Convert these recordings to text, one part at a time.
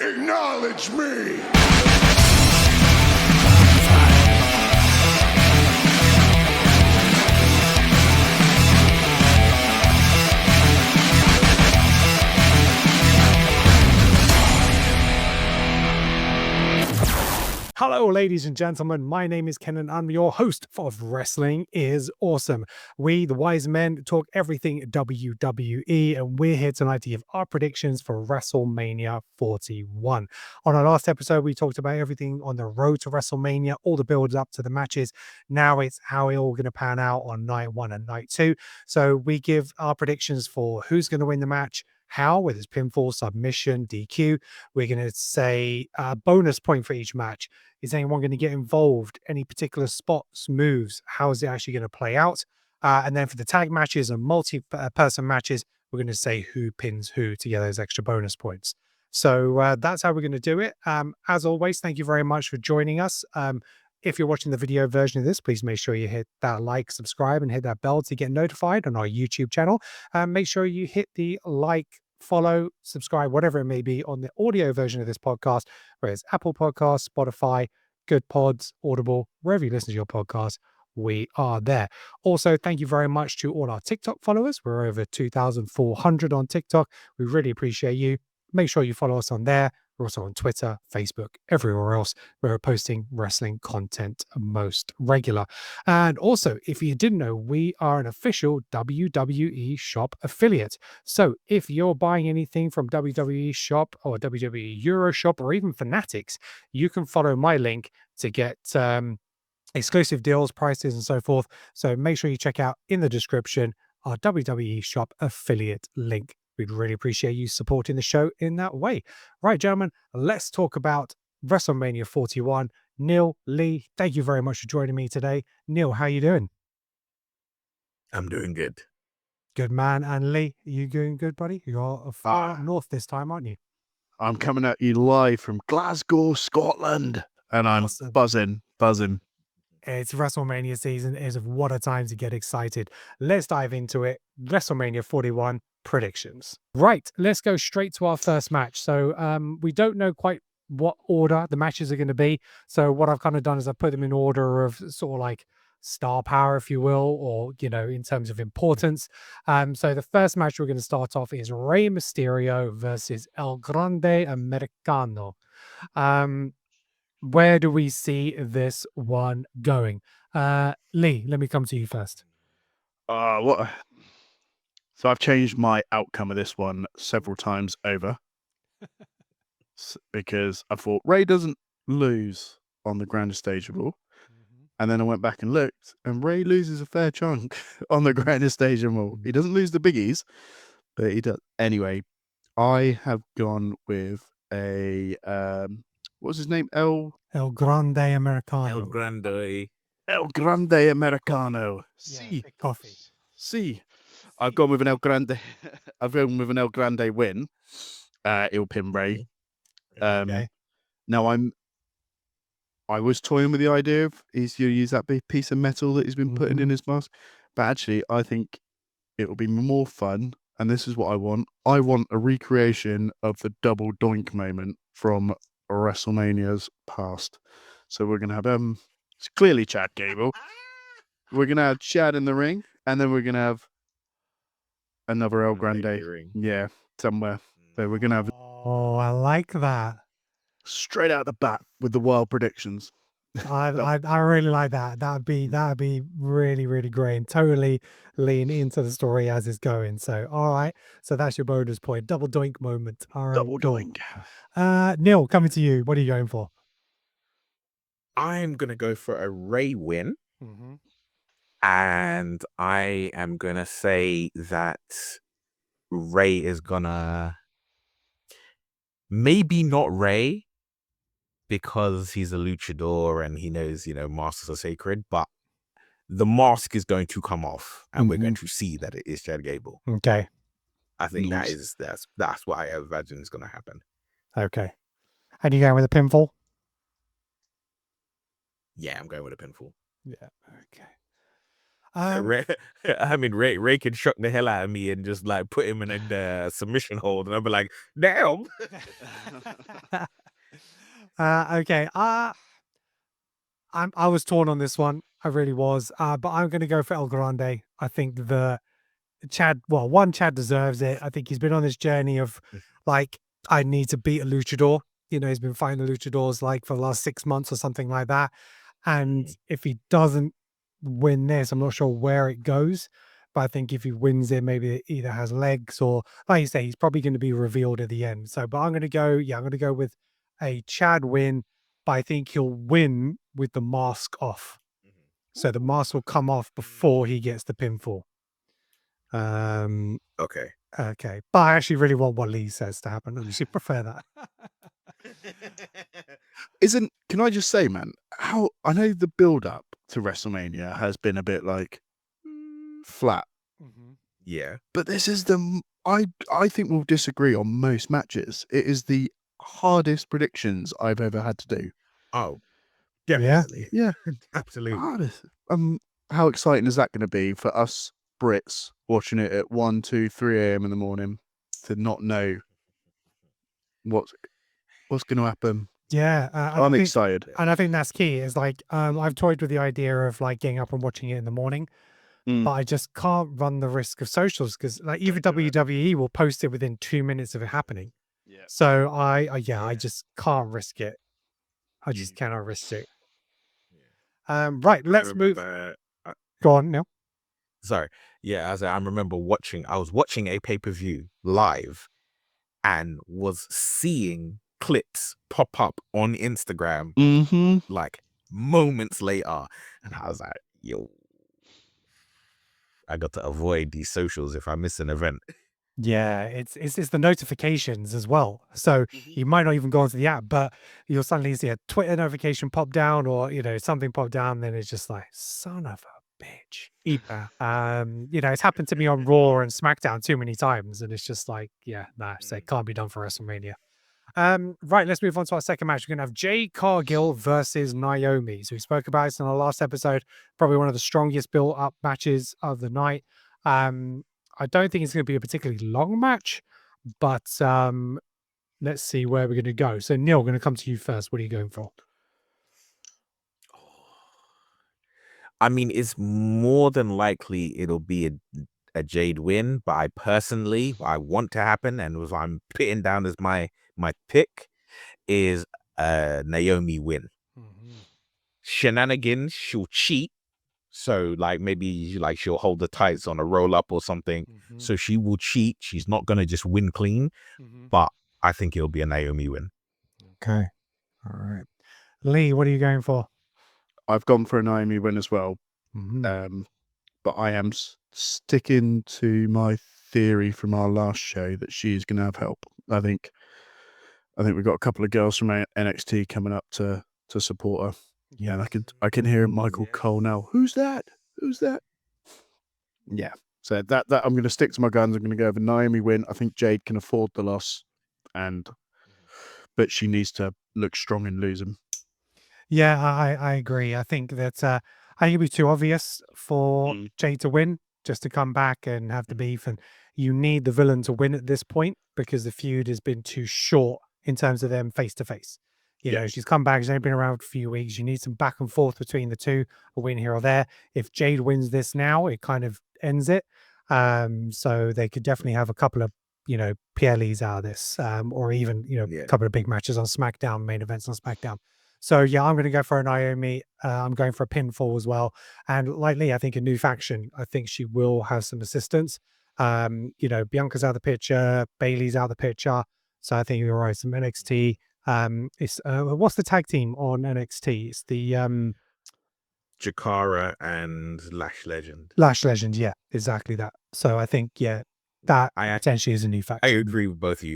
Acknowledge me! Hello, ladies and gentlemen. My name is Ken and I'm your host of Wrestling is Awesome. We, the wise men, talk everything WWE, and we're here tonight to give our predictions for WrestleMania 41. On our last episode, we talked about everything on the road to WrestleMania, all the builds up to the matches. Now it's how it all going to pan out on night one and night two. So we give our predictions for who's going to win the match, how, whether it's pinfall, submission, DQ. We're going to say a bonus point for each match. Is anyone going to get involved? Any particular spots, moves? How is it actually going to play out? And then for the tag matches and multi-person matches, we're going to say who pins who to get those extra bonus points. So that's how we're going to do it. As always, thank you very much for joining us. If you're watching the video version of this, please make sure you hit that like, subscribe, and hit that bell to get notified on our YouTube channel. Make sure you hit the like, follow, subscribe, whatever it may be on the audio version of this podcast, whether it's Apple Podcasts, Spotify, GoodPods, Audible, wherever you listen to your podcast, we are there. Also, thank you very much to all our TikTok followers. We're over 2,400 on TikTok. We really appreciate you. Make sure you follow us on there. We're also on Twitter, Facebook, everywhere else. We're posting wrestling content most regular. And also, if you didn't know, we are an official WWE Shop affiliate. So if you're buying anything from WWE Shop or WWE Euro Shop or even Fanatics, you can follow my link to get exclusive deals, prices, and so forth. So make sure you check out in the description our WWE Shop affiliate link. We'd really appreciate you supporting the show in that way. Right, gentlemen, let's talk about WrestleMania 41. Neil, Lee, thank you very much for joining me today. Neil, how you doing? I'm doing good. Good, man. And Lee, are you doing good, buddy? You're far north this time, aren't you? I'm coming at you live from Glasgow, Scotland, and I'm Awesome. buzzing. It's WrestleMania season. It is what a time to get excited. Let's dive into it. WrestleMania 41 predictions. Right, let's go straight to our first match. So we don't know quite what order the matches are going to be. So what I've kind of done is I've put them in order of sort of like star power, if you will, or, you know, in terms of importance. So the first match we're going to start off is Rey Mysterio versus El Grande Americano. Where do we see this one going? Lee, let me come to you first. So I've changed my outcome of this one several times over because I thought Ray doesn't lose on the grandest stage of all. And then I went back and looked, and Ray loses a fair chunk on the grandest stage of all. He doesn't lose the biggies, but he does. Anyway, I have gone with a what's his name? El Grande Americano. El Grande Americano. Yeah, coffee. See, I've gone with an El Grande. I've gone with an El Grande win. He'll pin Ray. Okay. Now I was toying with the idea of he's going to use that big piece of metal that he's been putting in his mask, but actually I think it will be more fun. And this is what I want. I want a recreation of the double doink moment from WrestleMania's past. So we're going to have it's clearly Chad Gable. We're going to have Chad in the ring, and then we're going to have another El Grande. Yeah, somewhere. So we're going to have Oh, I like that. straight out the bat with the wild predictions. I really like that. That'd be really, really great and totally lean into the story as it's going. So all right. So that's your bonus point. Double doink moment. All right. Double cool. doink. Neil, coming to you. What are you going for? I'm going to go for a Ray win. And I am going to say that Ray is going to... Maybe not Ray, because he's a luchador and he knows, you know, masks are sacred, but the mask is going to come off and we're going to see that it is Chad Gable. Okay. I think that's what I imagine is going to happen. Okay. And you going with a pinfall? Yeah, I'm going with a pinfall. Yeah. Okay. Ray, I mean, Ray could shock the hell out of me and just like put him in a submission hold, and I'd be like, damn. Okay. I was torn on this one. I really was. But I'm going to go for El Grande. I think Chad deserves it. I think he's been on this journey of like, I need to beat a luchador. He's been fighting the luchadors like for the last 6 months or something like that. And if he doesn't win this, I'm not sure where it goes. But I think if he wins it, maybe it either has legs or, like you say, he's probably going to be revealed at the end. So, but I'm going to go with a Chad win, but I think he'll win with the mask off. So the mask will come off before he gets the pinfall. Okay. But I actually really want what Lee says to happen. I actually prefer that. Can I just say, man, how I know the build up to WrestleMania has been a bit like flat. Yeah. But this is I think we'll disagree on most matches. It is the hardest predictions I've ever had to do. Oh, definitely. Yeah. Absolutely. Hardest. How exciting is that going to be for us Brits watching it at 1, 2, 3 a.m. in the morning to not know what's going to happen? Yeah, I'm excited. And I think that's key. Is like I've toyed with the idea of like getting up and watching it in the morning, but I just can't run the risk of socials because like even WWE will post it within 2 minutes of it happening. Yeah. So I just can't risk it. I just cannot risk it. Right, let's move. Go on, Neil. Sorry. Yeah, I remember I was watching a pay-per-view live and was seeing clips pop up on Instagram like moments later. And I was like, yo, I got to avoid these socials if I miss an event. Yeah, it's the notifications as well. So you might not even go onto the app, but you'll suddenly see a Twitter notification pop down or something pop down, then it's just like, son of a bitch. It's happened to me on Raw and SmackDown too many times, and it's just like, so it can't be done for WrestleMania. Right, let's move on to our second match. We're gonna have Jade Cargill versus Naomi. So we spoke about this in our last episode, probably one of the strongest built-up matches of the night. I don't think it's going to be a particularly long match, but let's see where we're going to go. So, Neil, I'm going to come to you first. What are you going for? I mean, it's more than likely it'll be a Jade win, but I want to happen, and what I'm putting down as my pick is a Naomi win. Shenanigans, she'll cheat. So like maybe like she'll hold the tights on a roll up or something. So she will cheat. She's not gonna just win clean, but I think it'll be a Naomi win. Okay. All right. Lee, what are you going for? I've gone for a Naomi win as well. But I am sticking to my theory from our last show that she's going to have help. I think we've got a couple of girls from NXT coming up to support her. Yeah, and I can hear Michael Cole now. Who's that? Yeah. So that I'm going to stick to my guns. I'm going to go over Naomi win. I think Jade can afford the loss, but she needs to look strong in losing. Yeah, I agree. I think that I think it'd be too obvious for Jade to win, just to come back and have the beef. And you need the villain to win at this point because the feud has been too short in terms of them face to face. You know, she's come back. She's only been around for a few weeks. You need some back and forth between the two, a win here or there. If Jade wins this now, it kind of ends it. So they could definitely have a couple of, PLEs out of this, or even, a couple of big matches on SmackDown, main events on SmackDown. So yeah, I'm going to go for a Naomi. I'm going for a pinfall as well. And like Lee, I think a new faction. I think she will have some assistance. Bianca's out of the picture, Bailey's out of the picture. So I think you're right. Some NXT. It's what's the tag team on NXT? It's the Jakara and Lash Legend. Lash Legend, yeah, exactly that. So I think that potentially is a new faction. I agree with both of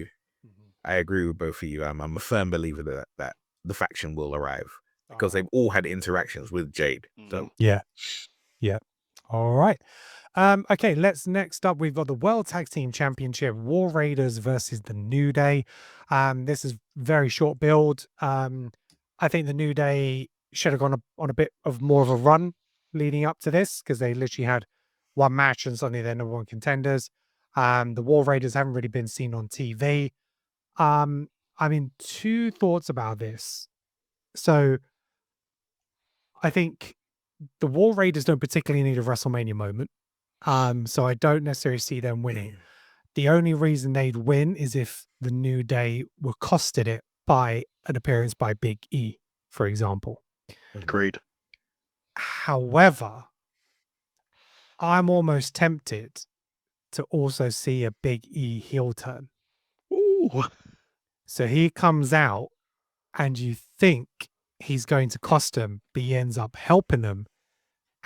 you. I'm a firm believer that the faction will arrive because they've all had interactions with Jade. So yeah. All right. Okay, next up, we've got the World Tag Team Championship, War Raiders versus the New Day. This is very short build. I think the New Day should have gone on a bit of more of a run leading up to this because they literally had one match and suddenly they're number one contenders. The War Raiders haven't really been seen on TV. I mean, two thoughts about this. So I think the War Raiders don't particularly need a WrestleMania moment. So I don't necessarily see them winning. The only reason they'd win is if the New Day were costed it by an appearance by Big E, for example. Agreed. However, I'm almost tempted to also see a Big E heel turn. Ooh. So he comes out and you think he's going to cost him, but he ends up helping them.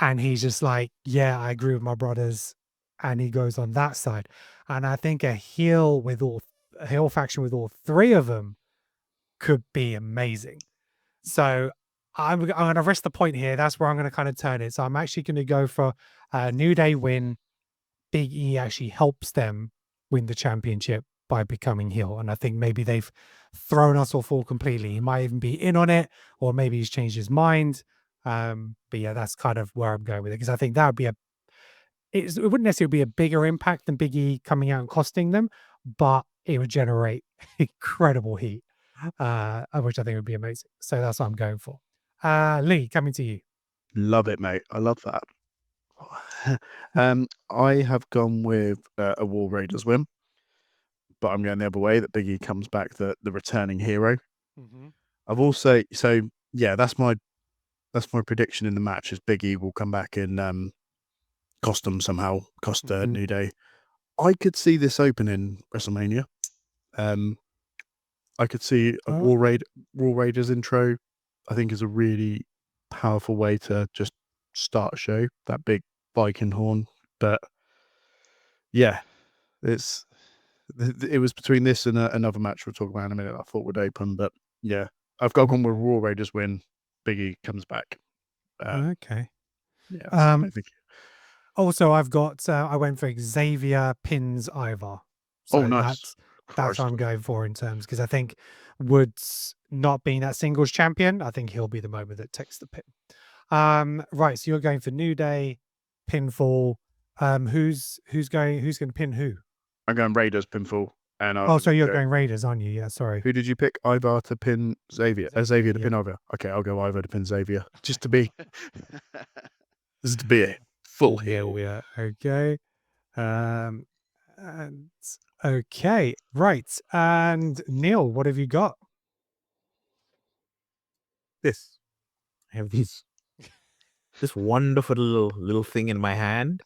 And he's just like, yeah, I agree with my brothers. And he goes on that side. And I think a heel faction with all three of them could be amazing. So I'm going to rest the point here. That's where I'm going to kind of turn it. So I'm actually going to go for a New Day win. Big E actually helps them win the championship by becoming heel. And I think maybe they've thrown us off all completely. He might even be in on it, or maybe he's changed his mind. But yeah, that's kind of where I'm going with it, because I think that would be it wouldn't necessarily be a bigger impact than Big E coming out and costing them, but it would generate incredible heat, which I think would be amazing. So that's what I'm going for. Lee, coming to you. Love it, mate. I love that. I have gone with a War Raiders win, but I'm going the other way, that Big E comes back the returning hero. I've also, so yeah, that's my prediction in the match, is Big E will come back and cost them somehow, cost New Day. I could see this opening WrestleMania. I could see a War Raiders intro. I think is a really powerful way to just start a show, that big Viking horn. But yeah, it was between this and another match we'll talk about in a minute I thought would open. But yeah, I've got one with War Raiders win. Big E comes back. Okay. Yeah. I think. Also, I've got I went for Xavier pins Ivar. So nice. That's what I'm going for in terms, because I think Woods not being that singles champion, I think he'll be the moment that takes the pin. Right, so you're going for New Day pinfall. Who's going to pin who? I'm going Raiders pinfall. And so you're going Raiders, aren't you? Yeah, sorry. Who did you pick? Ivar to pin Xavier. Xavier to pin Ivar. Okay, I'll go Ivar to pin Xavier, just to be a full heel. Yeah. Okay. And okay, right. And Neil, what have you got? I have this wonderful little thing in my hand.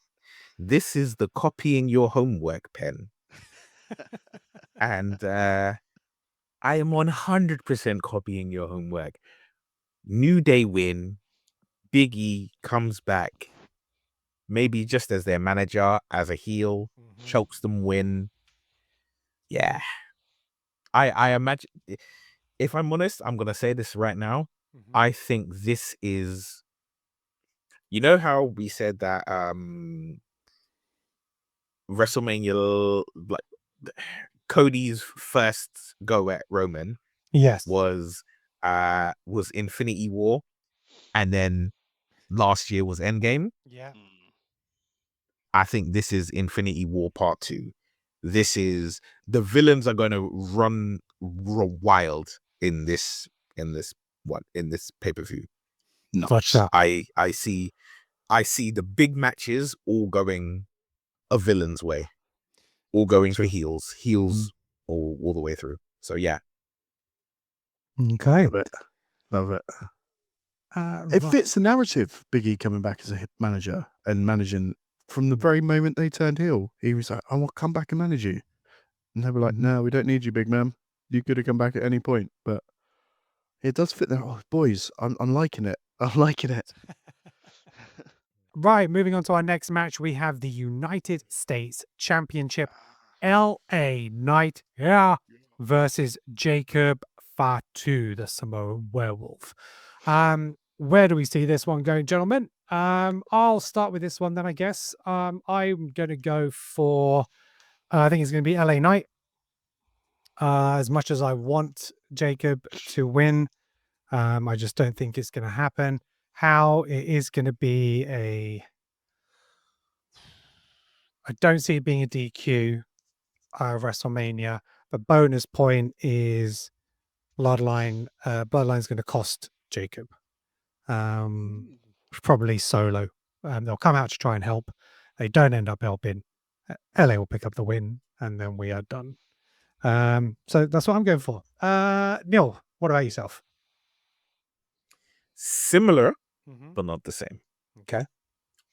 This is the copying your homework pen. And I am 100% copying your homework. New Day win. Big E comes back, maybe just as their manager, as a heel, chokes them, win. Yeah. I imagine, if I'm honest, I'm going to say this right now. I think this is, you know how we said that WrestleMania, like Cody's first go at Roman, was Infinity War, and then last year was Endgame. Yeah. I think this is Infinity War Part 2. This is, the villains are going to run wild in this pay-per-view. Nice. I see the big matches all going a villain's way, all going for heels all the way through. So yeah. Okay. Love it. It fits the narrative. Big E coming back as a manager and managing from the very moment they turned heel. He was like, I want to come back and manage you. And they were like, no, we don't need you, big man. You could have come back at any point. But it does fit there. Oh, boys, I'm liking it. I'm liking it. Right, moving on to our next match, we have the United States Championship, LA Knight versus Jacob Fatu, the Samoan Werewolf. Where do we see this one going, gentlemen? I'll start with this one then, I guess. I'm going to go for, I think it's going to be LA Knight. As much as I want Jacob to win, I just don't think it's going to happen. how it is going to be a. I don't see it being a DQ WrestleMania, but bonus point is Bloodline. Bloodline's going to cost Jacob. Probably Solo. They'll come out to try and help. They don't end up helping. LA will pick up the win, and then we are done. So that's what I'm going for. Neil, what about yourself? Similar, but not the same. Okay.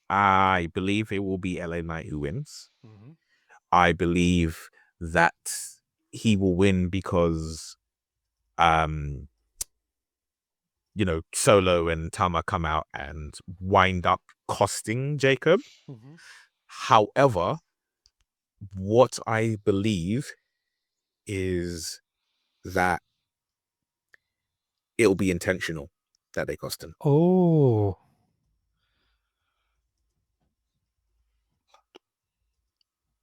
I believe it will be LA Knight who wins. I believe that he will win because, Solo and Tama come out and wind up costing Jacob. However, what I believe is that it'll be intentional that they cost him. Oh.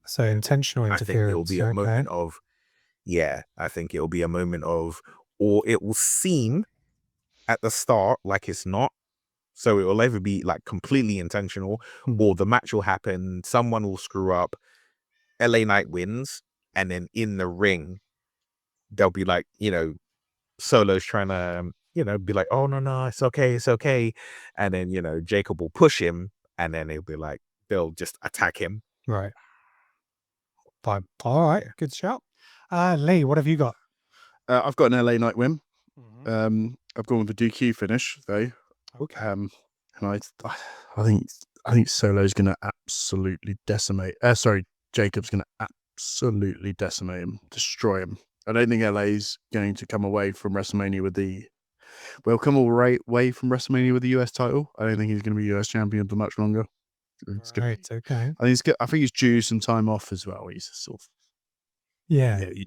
So intentional interference. I think it'll be a moment of, I think it'll be a moment of, or it will seem at the start like it's not. So it will either be like completely intentional, or the match will happen, someone will screw up, LA Knight wins, and then in the ring, they'll be like, Solo's trying to, be like, oh, no, it's okay. And then, Jacob will push him, and then it'll be like, they'll just attack him. Right. Fine. All right. Good shout. Lee, what have you got? I've got an LA Knight win. I've gone with the DQ finish, though. Okay. And I think Solo's going to absolutely decimate. Jacob's going to absolutely decimate him, destroy him. I don't think LA's going to come away from WrestleMania with the. Well, come away from WrestleMania with the US title. I don't think he's going to be US champion for much longer. Okay. I think he's due some time off as well. He's sort of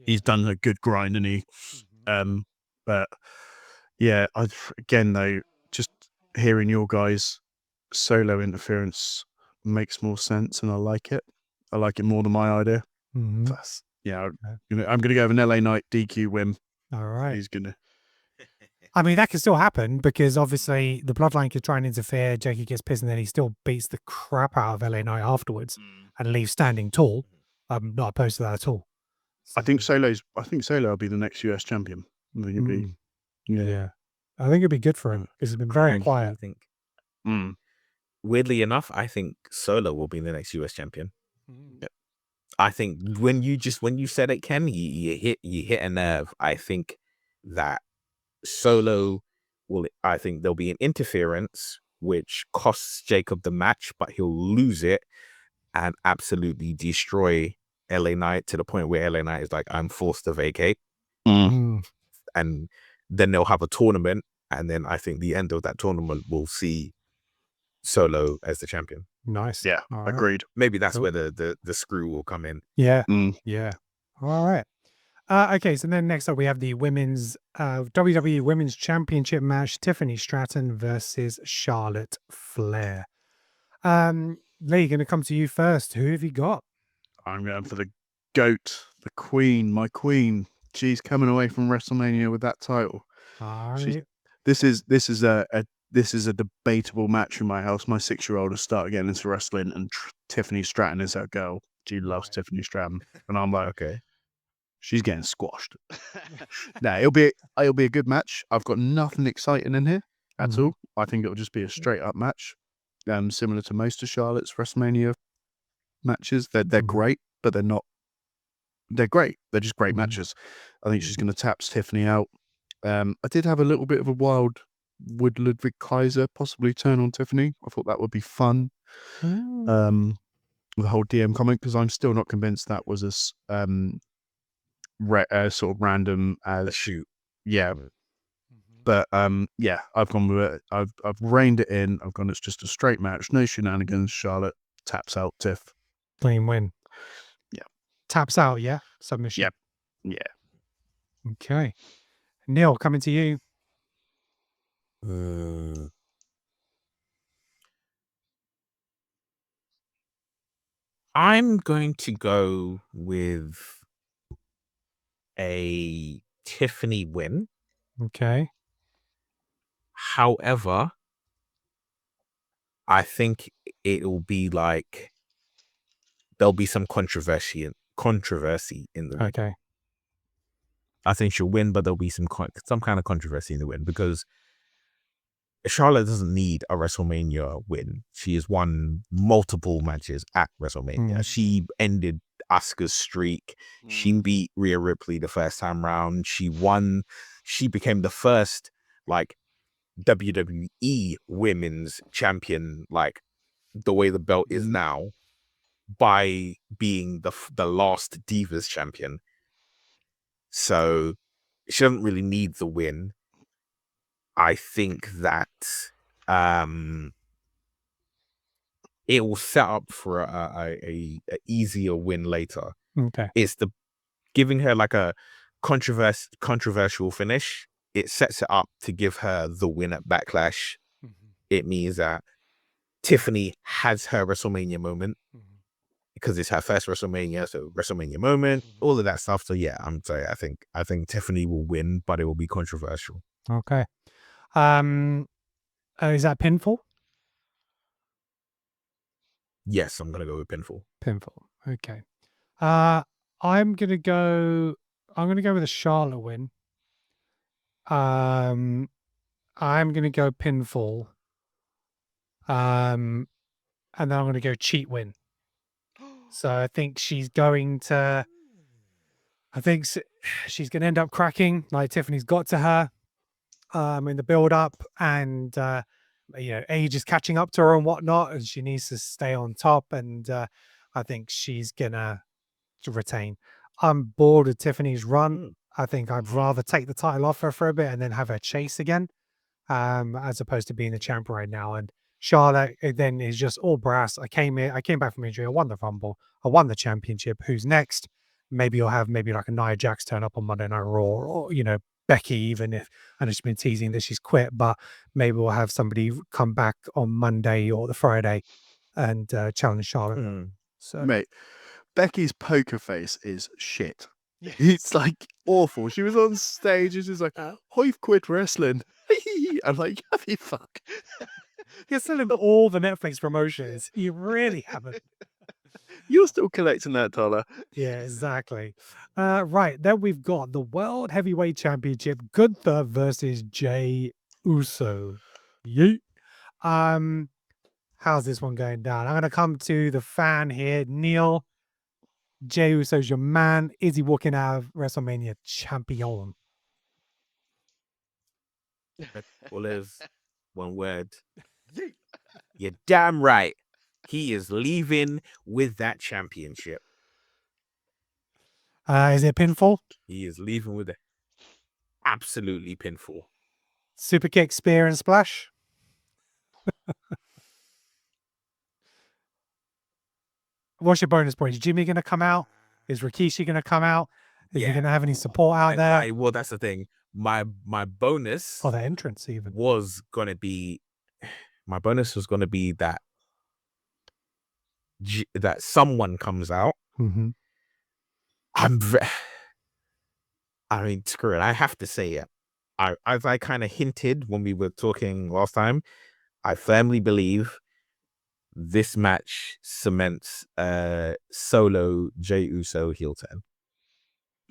he's done a good grind, and he. But yeah, again though, just hearing your guys' Solo interference makes more sense, and I like it. I like it more than my idea. I'm gonna go with an LA Knight DQ win. All right. He's gonna. I mean, that could still happen because obviously the Bloodline could try and interfere. Jackie gets pissed, and then he still beats the crap out of LA Knight afterwards and leaves standing tall. I'm not opposed to that at all. I think Solo will be the next US champion. I think it'd be. Yeah. I think it'd be good for him because he's been very quiet. I think. Weirdly enough, I think Solo will be the next US champion. I think when you said it, Ken, you hit a nerve. I think that Solo I think there'll be an interference which costs Jacob the match, but he'll lose it and absolutely destroy LA Knight to the point where LA Knight is like, I'm forced to vacate. And then they'll have a tournament, and then I think the end of that tournament will see Solo as the champion. Nice. Yeah, agreed. Maybe that's where the screw will come in. Yeah. Yeah. All right. Okay, so then next up we have the women's WWE Women's Championship match: Tiffany Stratton versus Charlotte Flair. Lee, going to come to you first. Who have you got? I'm going for the GOAT, the Queen, my Queen. She's coming away from WrestleMania with that title. All right. This is a debatable match in my house. My 6-year-old has started getting into wrestling, and Tiffany Stratton is her girl. She loves Tiffany Stratton, and I'm like, okay. She's getting squashed. No, it'll be a good match. I've got nothing exciting in here at all. I think it'll just be a straight up match, similar to most of Charlotte's WrestleMania matches. They're great, but they're not. They're great. They're just great matches. I think she's going to tap Tiffany out. I did have a little bit of a wild would Ludwig Kaiser possibly turn on Tiffany. I thought that would be fun. The whole DM comment, because I'm still not convinced that was a sort of random a shoot. Yeah. But I've gone with it. I've reined it in. I've gone, it's just a straight match, no shenanigans. Charlotte taps out Tiff. Clean win. Yeah. Taps out, yeah? Submission. Yep. Yeah. Okay. Neil, coming to you. I'm going to go with a Tiffany win. Okay. However, I think it'll be like there'll be some controversy in the win. Okay. I think she'll win, but there'll be some kind of controversy in the win because Charlotte doesn't need a WrestleMania win. She has won multiple matches at WrestleMania. She ended Asuka's streak. She beat Rhea Ripley the first time round. She became the first like WWE women's champion, like the way the belt is now, by being the last Divas champion. So she doesn't really need the win. I think that it will set up for a easier win later. Okay. It's giving her like a controversial finish. It sets it up to give her the win at Backlash. It means that Tiffany has her WrestleMania moment because it's her first WrestleMania, so WrestleMania moment, all of that stuff. So yeah, I'm sorry. I think Tiffany will win, but it will be controversial. Okay. Is that pinfall? Yes, I'm gonna go with pinfall. Pinfall. Okay. I'm gonna go with a Charlotte win. I'm gonna go pinfall. And then I'm gonna go cheat win. So I think she's going to. I think she's gonna end up cracking. Like Tiffany's got to her. In the build up, and age is catching up to her and whatnot, and she needs to stay on top. And I think she's gonna retain. I'm bored of Tiffany's run. I think I'd rather take the title off her for a bit and then have her chase again, as opposed to being the champ right now. And Charlotte then is just all brass. I came back from injury. I won the Rumble. I won the championship. Who's next? Maybe you'll have like a Nia Jax turn up on Monday Night Raw, or Becky, even if, and she's been teasing that she's quit, but maybe we'll have somebody come back on Monday or the Friday and challenge Charlotte. So, mate, Becky's poker face is shit. It's like awful. She was on stage and she's like, I've quit wrestling. I'm like, have you fuck? you're selling all the Netflix promotions. You really haven't. You're still collecting that dollar. Yeah, exactly. Right, then we've got the World Heavyweight Championship, Gunther versus Jey Uso. Yeet. How's this one going down? I'm gonna come to the fan here, Neil. Jey Uso's your man. Is he walking out of WrestleMania champion? Well, there's one word. You're damn right. He is leaving with that championship. Is it pinfall? He is leaving with it. Absolutely pinfall. Super kick, spear, and splash? What's your bonus points? Is Jimmy going to come out? Is Rikishi going to come out? Is he going to have any support out there? Well, that's the thing. My bonus. Oh, the entrance even. Was going to be. My bonus was going to be that that someone comes out. Mm-hmm. I mean, screw it. I have to say it. As I kind of hinted when we were talking last time, I firmly believe this match cements solo Jey Uso heel turn.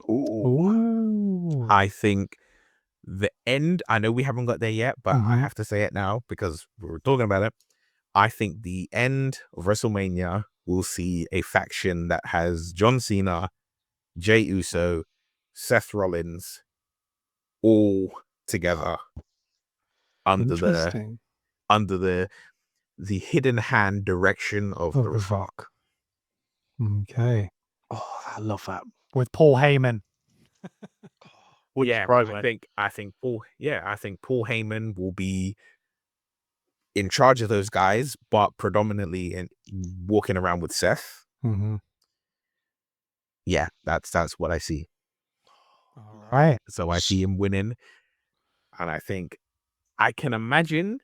Ooh. I think the end, I know we haven't got there yet, but I have to say it now because we were talking about it. I think the end of WrestleMania will see a faction that has John Cena, Jey Uso, Seth Rollins, all together under the hidden hand direction of The Rock. Okay. Oh, I love that. With Paul Heyman. Yeah, I think Paul Heyman will be in charge of those guys, but predominantly walking around with Seth. Mm-hmm. Yeah, that's what I see. All right. So I see him winning, and I think I can imagine,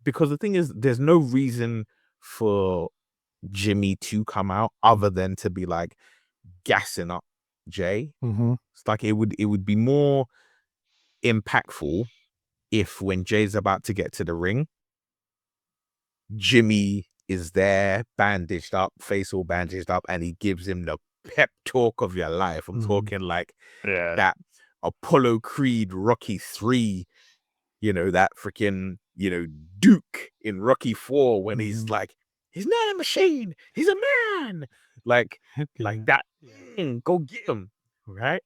because the thing is, there's no reason for Jimmy to come out other than to be like gassing up Jey. Mm-hmm. It's like it would be more impactful if when Jay's about to get to the ring, Jimmy is there, bandaged up, face all bandaged up, and he gives him the pep talk of your life. I'm talking like that Apollo Creed Rocky 3, that freaking, Duke in Rocky 4 when he's like, he's not a machine, he's a man. Like that. Go get him. Right?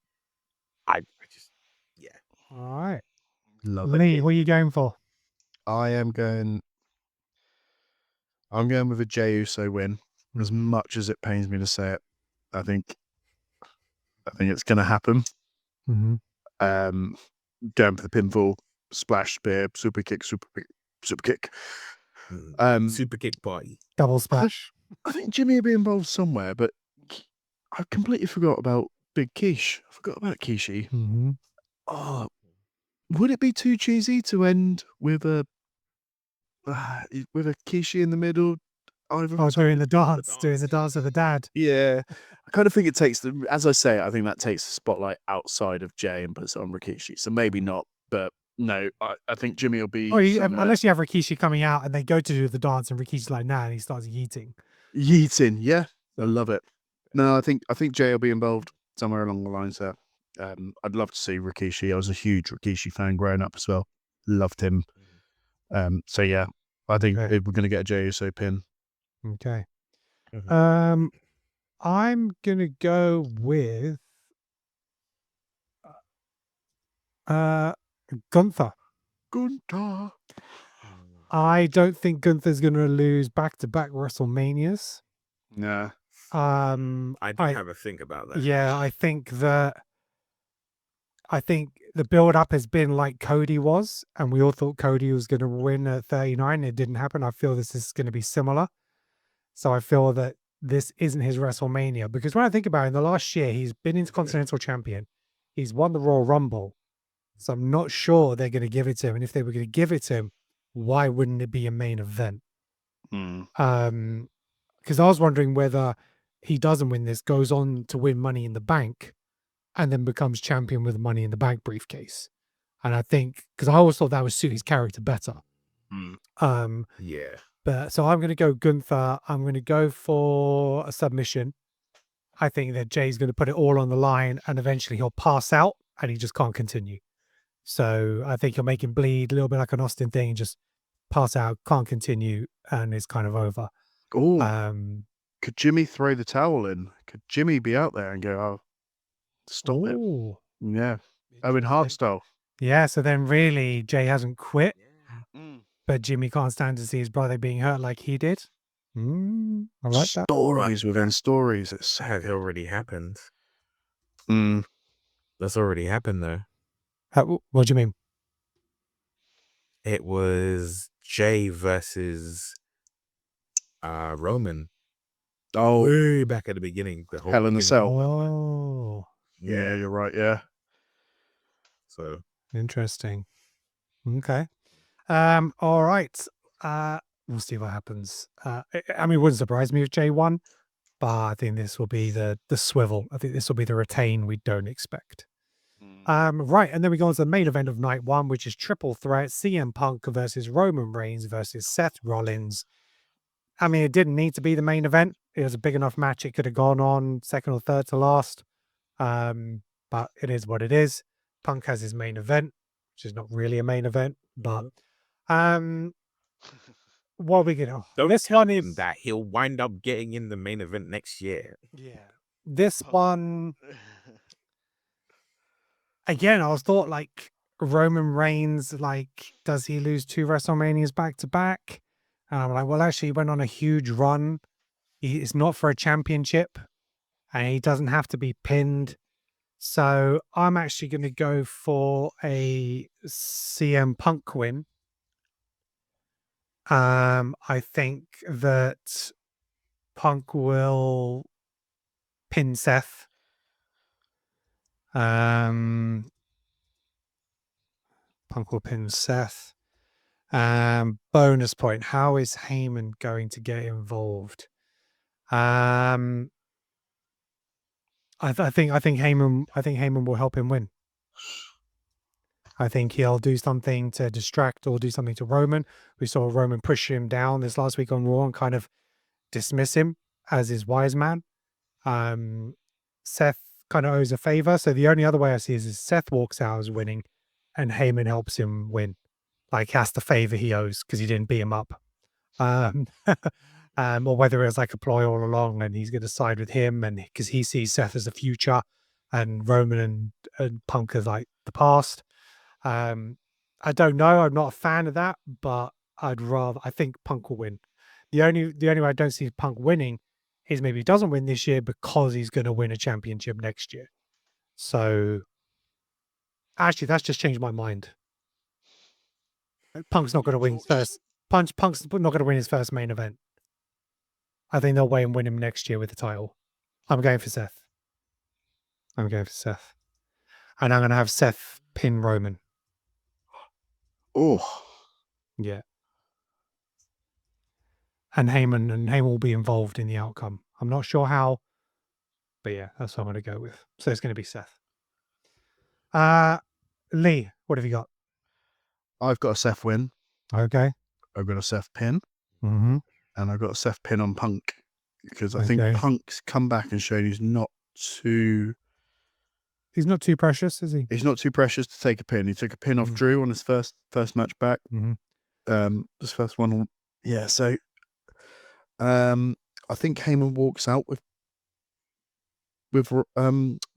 I just, yeah. All right. Love Lee, it. what are you going for? I'm going with a Jey Uso win. As much as it pains me to say it, I think it's going to happen. Mm-hmm. Going for the pinfall, splash spear, super kick. Super kick party. Double splash. I think Jimmy will be involved somewhere, but I completely forgot about Big Quiche. I forgot about Kishi. Mm-hmm. Oh, would it be too cheesy to end with a Kishi in the middle? Doing the dance of the dad. Yeah, I kind of think it takes as I say, I think that takes the spotlight outside of Jay and puts it on Rikishi. So maybe not, but no, I think Jimmy will be. Unless you have Rikishi coming out and they go to do the dance and Rikishi's like, nah, and he starts yeeting. Yeah, I love it. No, I think Jay will be involved somewhere along the lines there. I'd love to see Rikishi. I was a huge Rikishi fan growing up as well. Loved him. So yeah, I think we're going to get a Jey Uso pin. Okay. I'm gonna go with Gunther. I don't think Gunther's gonna lose back-to-back WrestleManias. Nah. I did have a think about that. Yeah, I think the build-up has been like Cody was, and we all thought Cody was going to win at 39. It didn't happen. I feel this is going to be similar. So I feel that this isn't his WrestleMania, because when I think about it, in the last year, he's been Intercontinental Champion. He's won the Royal Rumble. So I'm not sure they're going to give it to him. And if they were going to give it to him, why wouldn't it be a main event? Because I was wondering whether he doesn't win this, goes on to win Money in the Bank, and then becomes champion with a Money in the Bank briefcase. And I think, because I always thought that would suit his character better. Yeah. But so I'm going to go Gunther. I'm going to go for a submission. I think that Jay's going to put it all on the line, and eventually he'll pass out and he just can't continue. So I think he'll make him bleed a little bit like an Austin thing and just pass out, can't continue, and it's kind of over. Oh, could Jimmy throw the towel in? Could Jimmy be out there and go, "Oh, stop it"? Yeah, Owen Hart style. Yeah, so then really Jay hasn't quit, but Jimmy can't stand to see his brother being hurt like he did. I like that. Stories within stories. It already happened. Mm. That's already happened, though. What do you mean? It was Jay versus Roman. Oh, way back at the beginning. The Hell in a Cell. Oh, yeah, you're right. Yeah. So interesting. Okay. All right. We'll see what happens. I mean, it wouldn't surprise me if Jay won, but I think this will be the swivel. I think this will be the retain we don't expect. Right, and then we go on to the main event of night one, which is triple threat: CM Punk versus Roman Reigns versus Seth Rollins. I mean, it didn't need to be the main event. It was a big enough match. It could have gone on second or third to last. But it is what it is. Punk has his main event, which is not really a main event, but what are we gonna? This one is that he'll wind up getting in the main event next year. Yeah, this one again. I was thought like Roman Reigns. Like, does he lose 2 WrestleManias back to back? And I'm like, well, actually, he went on a huge run. It's not for a championship, and he doesn't have to be pinned. So I'm actually going to go for a CM Punk win. I think that Punk will pin Seth. Punk will pin Seth. Bonus point: how is Heyman going to get involved? I think Heyman will help him win. I think he'll do something to distract or do something to Roman. We saw Roman push him down this last week on Raw and kind of dismiss him as his wise man. Seth kind of owes a favor. So the only other way I see is Seth walks out as winning and Heyman helps him win. Like that's the favor he owes because he didn't beat him up. Or whether it was like a ploy all along and he's going to side with him and because he sees Seth as the future and Roman and Punk as like the past. I don't know. I'm not a fan of that, but I think Punk will win. The only way I don't see Punk winning is maybe he doesn't win this year because he's going to win a championship next year. So actually, that's just changed my mind. Punk's not going to win first. Punk's not going to win his first main event. I think they'll wait and win him next year with the title. I'm going for Seth. And I'm going to have Seth pin Roman. Oh. Yeah. And Heyman will be involved in the outcome. I'm not sure how, but yeah, that's what I'm going to go with. So it's going to be Seth. Lee, what have you got? I've got a Seth win. Okay. I've got a Seth pin. Mm-hmm. And I've got a Seth pin on Punk. Because I think Punk's come back and shown he's not too precious, is he? He's not too precious to take a pin. He took a pin off Drew on his first match back. This first one. Yeah, so I think Heyman walks out with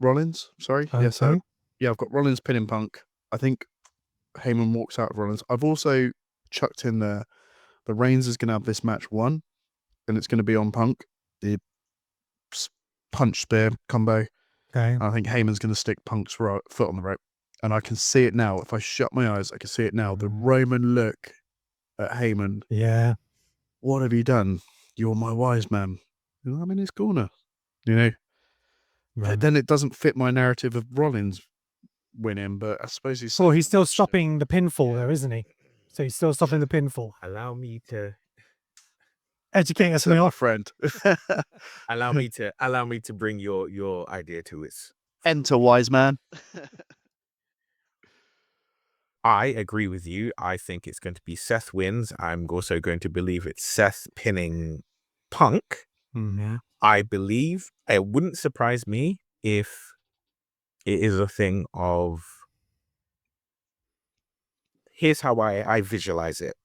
Rollins. Sorry. Okay. Yeah, so yeah, I've got Rollins pinning Punk. I think Heyman walks out of Rollins. I've also chucked in the Reigns is going to have this match won, and it's going to be on Punk. The punch spear combo. Okay. I think Heyman's going to stick Punk's foot on the rope. And I can see it now. If I shut my eyes, I can see it now. The Roman look at Heyman. Yeah. What have you done? You're my wise man. I'm in his corner. You know? Right. Then it doesn't fit my narrative of Rollins winning, but I suppose he's... Well, he's still stopping the pinfall though, isn't he? So he's still stopping the pinfall. Allow me to... Educate us, my friend. allow me to bring your idea to its enter, wise man. I agree with you. I think it's going to be Seth wins. I'm also going to believe it's Seth pinning Punk. Mm-hmm. I believe it wouldn't surprise me if it is a thing of here's how I visualize it.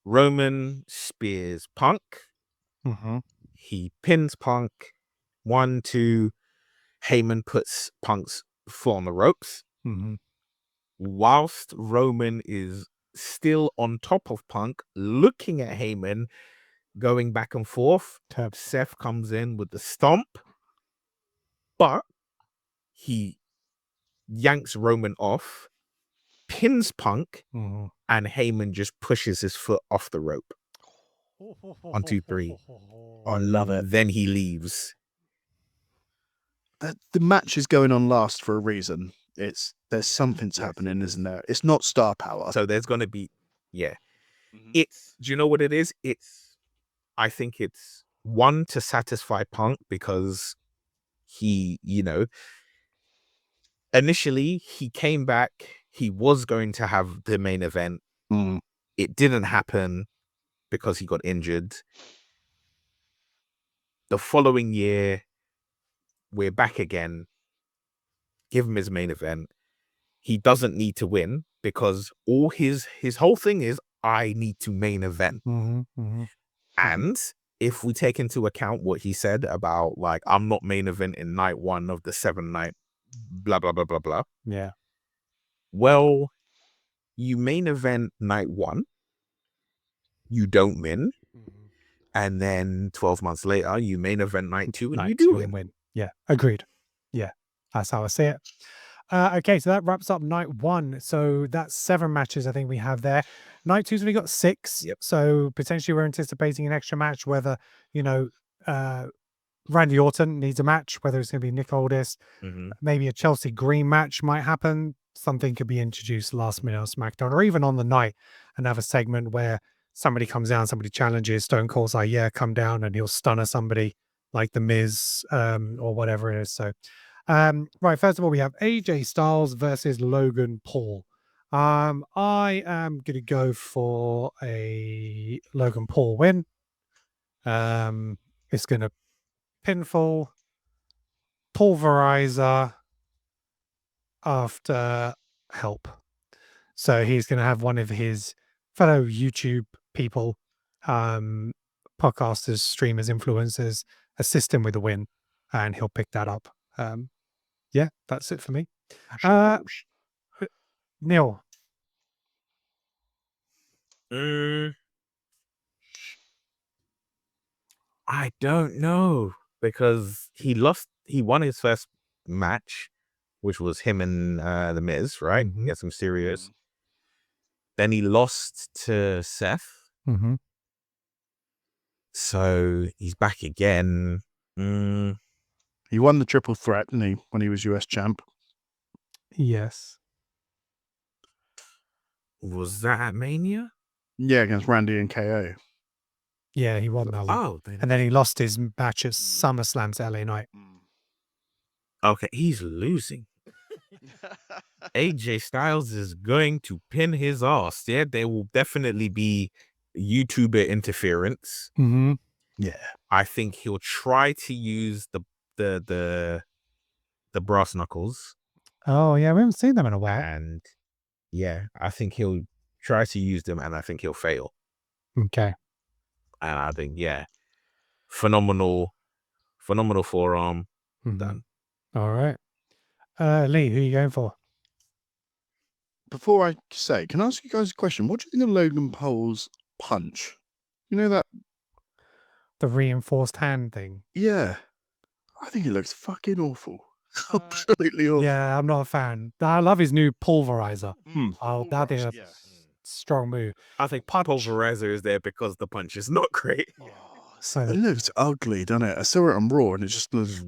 Roman spears Punk. Mm-hmm. He pins Punk. 1, 2. Heyman puts Punk's foot on the ropes. Mm-hmm. Whilst Roman is still on top of Punk, looking at Heyman, going back and forth. Seth comes in with the stomp, but he yanks Roman off, pins Punk, and Heyman just pushes his foot off the rope. 1, 2, 3. I love it. Then he leaves. The match is going on last for a reason. There's something's happening, isn't there? It's not star power. So there's going to be, do you know what it is? I think it's one to satisfy Punk because he, initially he came back, he was going to have the main event. It didn't happen because he got injured. The following year, we're back again. Give him his main event. He doesn't need to win because all his whole thing is, I need to main event. And if we take into account what he said about, like, I'm not main event in night 1 of the 7-night, blah, blah, blah, blah, blah. Yeah. Well, you main event night 1, you don't win. And then 12 months later, you main event night 2 and you do win. Yeah, agreed. Yeah, that's how I see it. Okay, so that wraps up night 1. So that's 7 matches I think we have there. Night 2's we got 6. Yep. So potentially we're anticipating an extra match, whether, Randy Orton needs a match, whether it's going to be Nick Aldis, maybe a Chelsea Green match might happen. Something could be introduced last minute on SmackDown, or even on the night, another segment where somebody comes down, somebody challenges, Stone Cold's like, yeah, come down, and he'll stunner somebody like The Miz or whatever it is. So Right, first of all, we have AJ Styles versus Logan Paul. I am gonna go for a Logan Paul win. It's gonna pinfall, pulverizer after help. So he's gonna have one of his fellow YouTube people, podcasters, streamers, influencers assist him with a win, and he'll pick that up. Yeah, that's it for me. Neil. I don't know because he won his first match, which was him and the Miz, right? Mhm. Get some serious. Then he lost to Seth, Mm-hmm. so he's back again. He won the triple threat, didn't he, when he was US champ? Yes. Was that at Mania? Yeah, against Randy and KO. Yeah, he won that one. Oh, And then he lost his match at SummerSlam to LA Knight. okay, he's losing. AJ Styles is going to pin his ass. Yeah, there will definitely be YouTuber interference. Mm-hmm. Yeah. I think he'll try to use the brass knuckles. Oh, yeah, we haven't seen them in a while. And yeah, I think he'll try to use them, and I think he'll fail. Okay. And I think, yeah, phenomenal forearm. Mhm. Done. All right. Lee, who are you going for? Before I say, can I ask you guys a question? What do you think of Logan Paul's punch? You know that? The reinforced hand thing. Yeah. I think it looks fucking awful. Absolutely awful. Yeah, I'm not a fan. I love his new pulverizer. Oh, that is a Yeah. strong move. I think pulverizer is there because the punch is not great. So It looks ugly, doesn't it? I saw it on Raw and it just looks.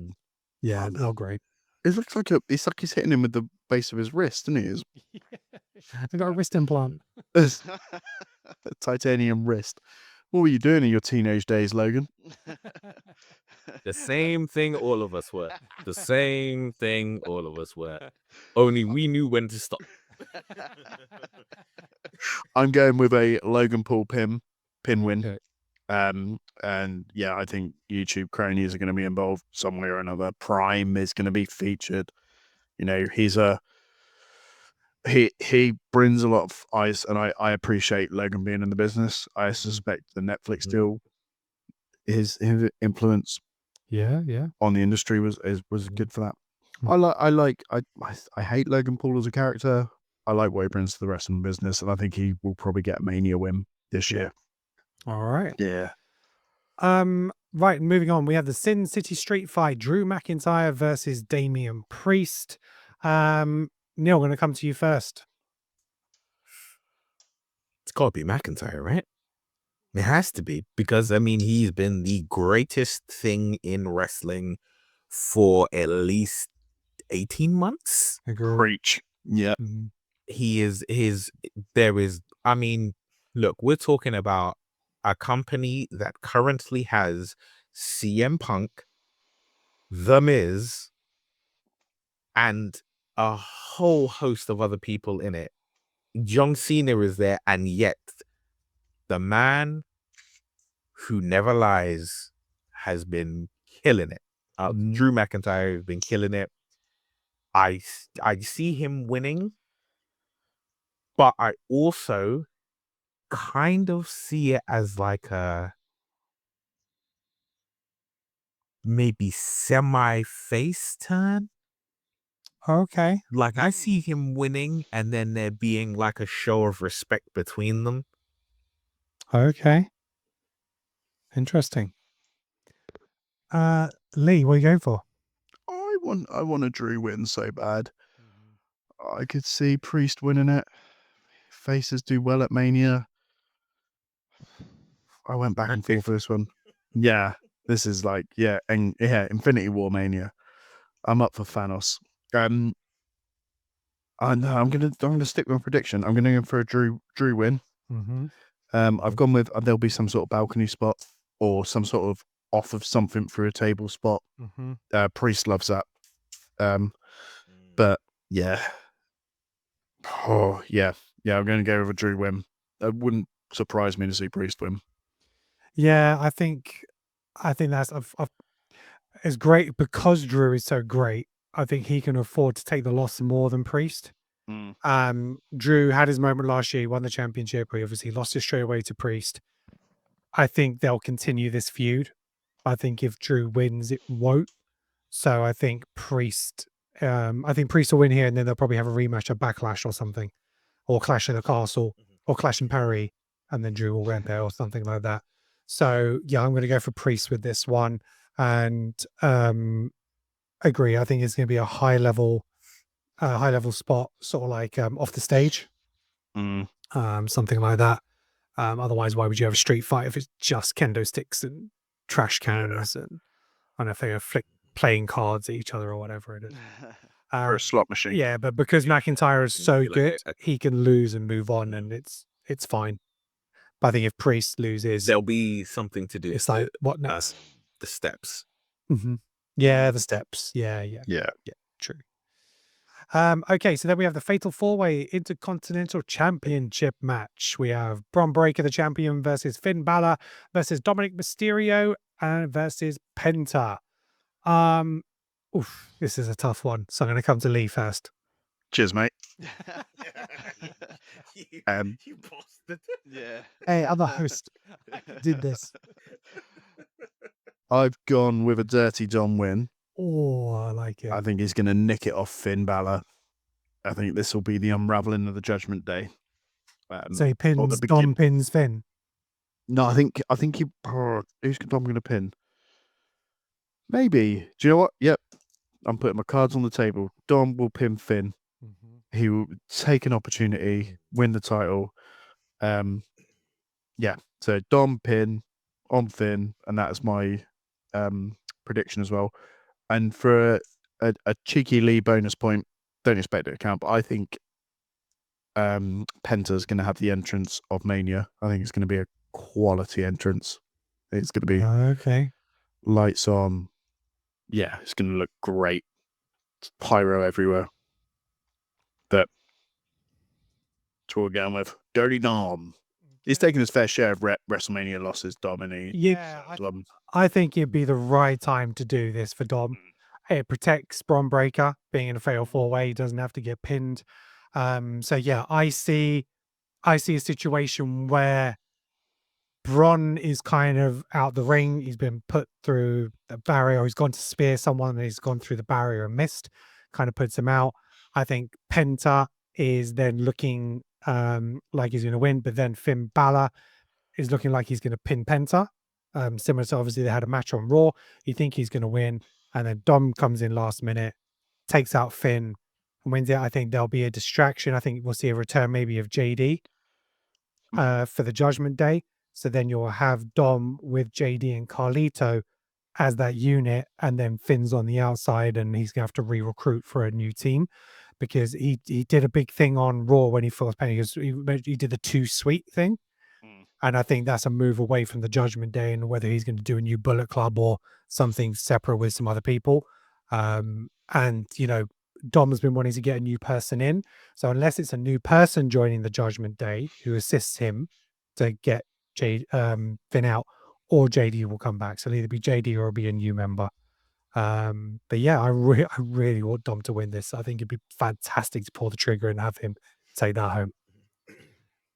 yeah, not great. It looks like it's like he's hitting him with the base of his wrist, isn't it? I got a wrist implant. It's a titanium wrist. What were you doing in your teenage days, Logan? The same thing all of us were. The same thing all of us were. Only we knew when to stop. I'm going with a Logan Paul pin win. Okay. And yeah, I think YouTube cronies are going to be involved some way or another. Prime is going to be featured. You know, he brings a lot of eyes, and I appreciate Logan being in the business. I suspect the Netflix deal, his influence Yeah. on the industry was good for that. I hate Logan Paul as a character. I like what he brings to the wrestling business, and I think he will probably get a Mania win this year. All right. Yeah. Right, moving on. We have the Sin City Street fight, Drew McIntyre versus Damian Priest. Neil, I'm going to come to you first. It's got to be McIntyre, right? It has to be, because I mean, he's been the greatest thing in wrestling for at least 18 months. Preach. Yeah. Mm-hmm. I mean, look, we're talking about a company that currently has CM Punk, The Miz, and a whole host of other people in it. John Cena is there, and yet the man who never lies has been killing it. Drew McIntyre has been killing it. I see him winning, but I also kind of see it as like a maybe semi-face turn. Okay. Like, I see him winning and then there being like a show of respect between them. Okay. Interesting. Lee, what are you going for? I want a Drew win so bad. I could see Priest winning it. Faces do well at Mania. I went back and forth for this one. Yeah, this is like Infinity War Mania. I'm up for Thanos. I'm gonna stick with my prediction. I'm gonna go for a Drew win. Mm-hmm. I've gone with there'll be some sort of balcony spot or some sort of off of something through a table spot. Mm-hmm. Priest loves that. But yeah. Oh, yeah. Yeah, I'm going to go with a Drew win. It wouldn't surprise me to see Priest win. Yeah, I think that's it's great because Drew is so great. I think he can afford to take the loss more than Priest. Drew had his moment last year, he won the championship, he obviously lost it straight away to Priest. I think they'll continue this feud. I think if Drew wins, it won't. So I think Priest will win here, and then they'll probably have a rematch of Backlash or something, or Clash in the Castle, or Clash in Paris, and then Drew will win there or something like that. So yeah, I'm going to go for Priest with this one, and agree. I think it's going to be a high level spot, sort of like off the stage, something like that. Otherwise, why would you have a street fight if it's just kendo sticks and trash cans and I don't know if they're playing cards at each other or whatever it is. Or a slot machine. Yeah, but because McIntyre is so good, he can lose and move on, and it's fine. But I think if Priest loses, there'll be something to do. It's like what next? The steps. Yeah, the steps. Yeah, true. Okay, so then we have the Fatal 4-Way Intercontinental Championship match. We have Bron Breakker, the champion, versus Finn Balor, versus Dominic Mysterio, and versus Penta. This is a tough one, so I'm going to come to Lee first. Cheers, mate. You bastard. Yeah. Hey, I'm the host. I did this. I've gone with a dirty Dom win. Oh, I like it. I think he's going to nick it off Finn Balor. I think this will be the unraveling of the Judgment Day. So he pins Dom, pins Finn. No, I think he. Who's Dom going to pin? Maybe. Do you know what? Yep. I'm putting my cards on the table. Dom will pin Finn. He will take an opportunity, win the title. Yeah. So Dom pin on Finn, and that is my prediction as well. And for a cheeky Lee bonus point, don't expect it to count, but I think Penta's going to have the entrance of Mania. I think it's going to be a quality entrance. It's going to be okay. Lights on. Yeah, it's going to look great. It's pyro everywhere. But that's what we're going with. Dirty Dom. He's taking his fair share of WrestleMania losses, Dom, and I think it'd be the right time to do this for Dom. It protects Bron Breakker being in a fatal 4-way. He doesn't have to get pinned. So yeah, I see a situation where Bron is kind of out the ring. He's been put through the barrier. He's gone to spear someone and he's gone through the barrier and missed. Kind of puts him out. I think Penta is then looking like he's going to win, but then Finn Balor is looking like he's going to pin Penta. Similar to obviously they had a match on Raw. You think he's going to win, and then Dom comes in last minute, takes out Finn, and wins it. I think there'll be a distraction. I think we'll see a return maybe of JD for the Judgment Day. So then you'll have Dom with JD and Carlito as that unit, and then Finn's on the outside, and he's going to have to re-recruit for a new team because he did a big thing on Raw when he first played. He did the 2 Sweet thing. And I think that's a move away from the Judgment Day and whether he's going to do a new Bullet Club or something separate with some other people. And, you know, Dom's been wanting to get a new person in. So unless it's a new person joining the Judgment Day who assists him to get Finn out, or JD will come back. So it'll either be JD or it'll be a new member. But yeah, I really want Dom to win this. I think it'd be fantastic to pull the trigger and have him take that home.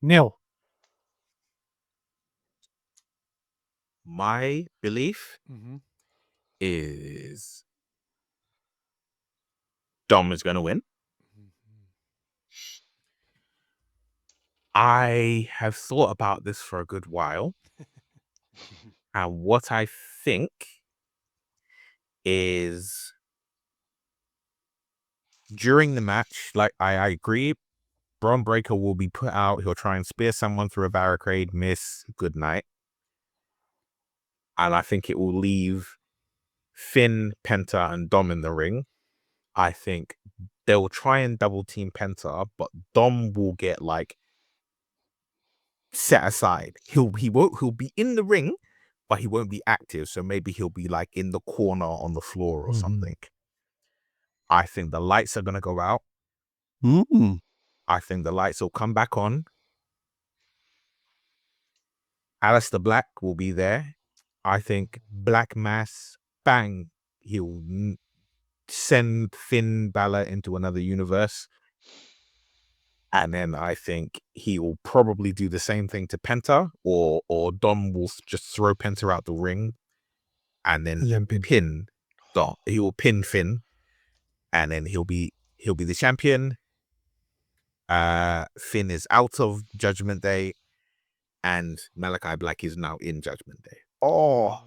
Neil. My belief is Dom is going to win. I have thought about this for a good while. And what I think is during the match, like I agree, Bron Breakker will be put out. He'll try and spear someone through a barricade, miss, good night. And I think it will leave Finn, Penta, and Dom in the ring. I think they'll try and double team Penta, but Dom will get like set aside. He'll be in the ring, but he won't be active. So maybe he'll be like in the corner on the floor or something. I think the lights are going to go out. I think the lights will come back on. Aleister Black will be there. I think Black Mass, bang, he'll send Finn Balor into another universe. And then I think he will probably do the same thing to Penta, or Dom will just throw Penta out the ring and then pin Dom. He will pin Finn, and then he'll be the champion. Finn is out of Judgment Day, and Malachi Black is now in Judgment Day. Oh,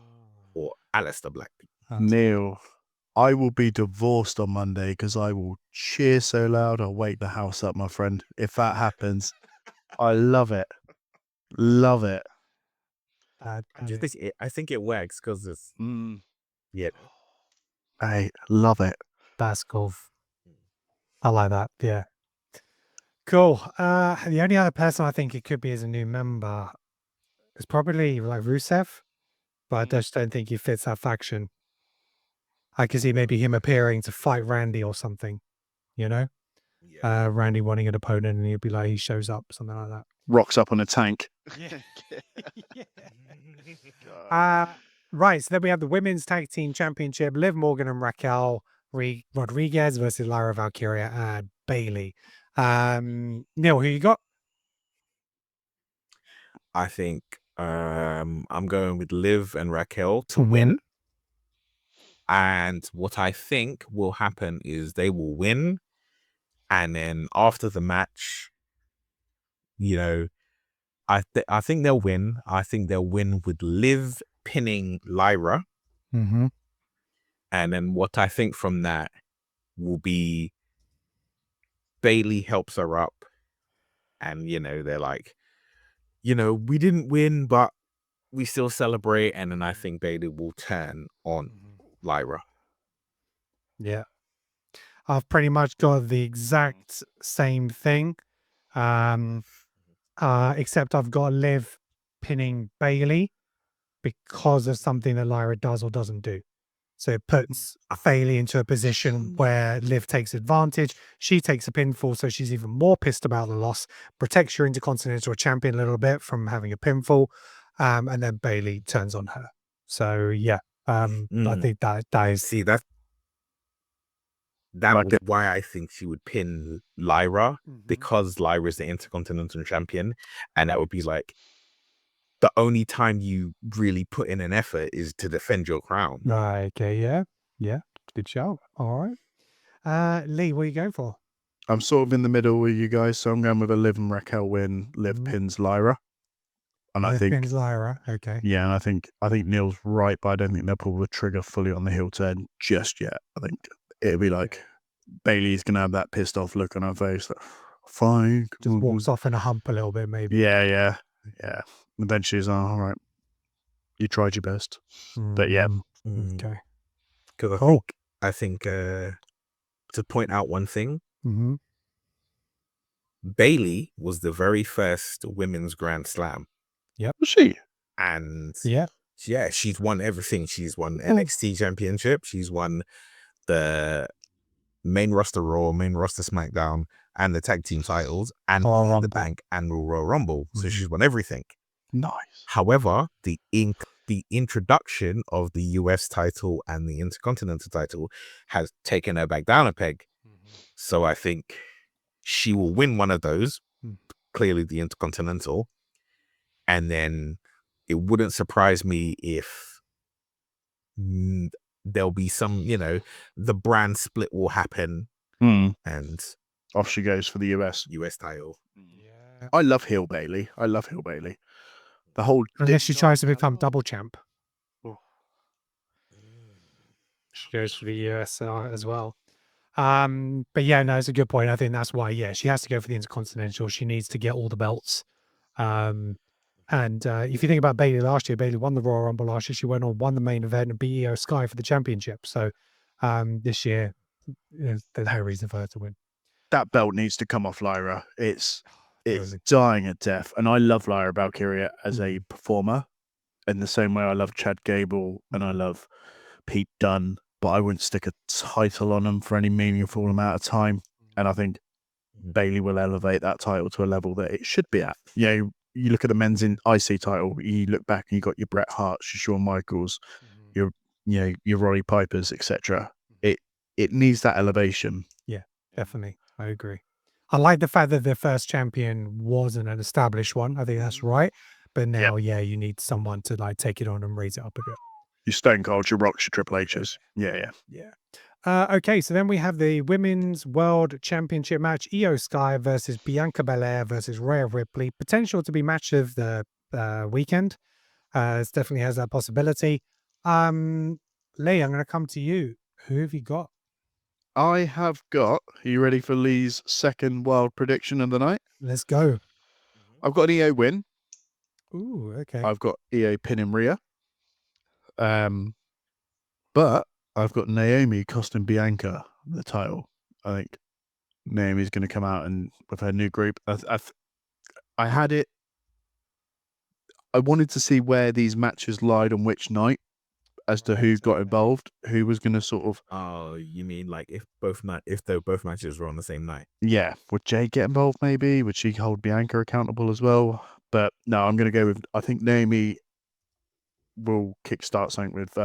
or Aleister Black. Neil, I will be divorced on Monday because I will cheer so loud I'll wake the house up, my friend. If that happens, I love it. Love it. I think it works because it's yeah. I love it. That's cool. I like that. Yeah. Cool. The only other person I think it could be as a new member is probably like Rusev, but I just don't think he fits that faction. I could see maybe him appearing to fight Randy or something, you know? Yeah. Randy wanting an opponent and he'll be like, he shows up, something like that. Rocks up on a tank. Right, so then we have the Women's Tag Team Championship, Liv Morgan and Raquel Rodriguez versus Lyra Valkyria and Bailey. Neil, who you got? I think I'm going with Liv and Raquel to win. And what I think will happen is they will win. And then after the match, you know, I think they'll win. I think they'll win with Liv pinning Lyra. Mm-hmm. And then what I think from that will be Bailey helps her up. And, you know, they're like, you know, we didn't win, but we still celebrate. And then I think Bailey will turn on Lyra. Yeah. I've pretty much got the exact same thing. Except I've got Liv pinning Bailey because of something that Lyra does or doesn't do. So it puts Bailey into a position where Liv takes advantage. She takes a pinfall, so she's even more pissed about the loss, protects your Intercontinental Champion a little bit from having a pinfall, and then Bailey turns on her. So yeah, I think that is... See, that was why I think she would pin Lyra, because Lyra is the Intercontinental Champion, and that would be like the only time you really put in an effort is to defend your crown. Right, okay, yeah, good show. All right. Lee, what are you going for? I'm sort of in the middle with you guys, so I'm going with a Liv and Raquel win. Liv pins Lyra. And Liv I think pins Lyra, okay. Yeah, and I think Neil's right, but I don't think they'll pull the trigger fully on the heel turn just yet. I think it'll be like Bailey's gonna have that pissed off look on her face. Like, fine. Just walks off in a hump a little bit, maybe. Yeah. And then she's all right. You tried your best. But yeah. Okay. Because I think to point out one thing, Bailey was the very first women's Grand Slam. Yep. Was she? And yeah, she's won everything. She's won NXT Championship. She's won the main roster Raw, main roster SmackDown, and the tag team titles, and the Bank and Royal Rumble. So she's won everything. Nice. However, the introduction of the US title and the Intercontinental title has taken her back down a peg. So I think she will win one of those, clearly the Intercontinental, and then it wouldn't surprise me if there'll be some, you know, the brand split will happen and off she goes for the US title. Yeah. I love heel Bailey. The whole unless she tries to become double champ. She goes for the US as well. But yeah, no, it's a good point. I think that's why, she has to go for the Intercontinental. She needs to get all the belts. And if you think about Bailey last year, Bailey won the Royal Rumble last year. She went on, won the main event, and beat Io Sky for the championship. So this year, there's no reason for her to win. That belt needs to come off Lyra. It's dying at death. And I love Lyra Valkyria as a performer in the same way I love Chad Gable and I love Pete Dunne but I wouldn't stick a title on them for any meaningful amount of time. And I think Bailey will elevate that title to a level that it should be at. You know, you look at the men's IC title, you look back and you got your Bret Harts, your Shawn Michaels, your Roddy Pipers, etc. It needs that elevation. Yeah, definitely. I agree. I like the fact that their first champion wasn't an established one. I think that's right. But now, you need someone to like take it on and raise it up a bit. Your Stone Cold, your Rocks, your Triple H's. Yeah. Okay, so then we have the Women's World Championship match: Io Sky versus Bianca Belair versus Rhea Ripley. Potential to be match of the weekend. It definitely has that possibility. Lee, I'm going to come to you. Who have you got? I have got. Are you ready for Lee's second wild prediction of the night? Let's go. I've got an EO win. Ooh, okay. I've got EO pinning Rhea. But I've got Naomi costing Bianca the title. I think Naomi's going to come out and with her new group. I had it. I wanted to see where these matches lied on which night, as to who got involved, who was going to sort of. Oh, you mean like if both matches were on the same night? Yeah, would Jade get involved? Maybe would she hold Bianca accountable as well? But no, I'm going to go with. I think Naomi will kickstart something with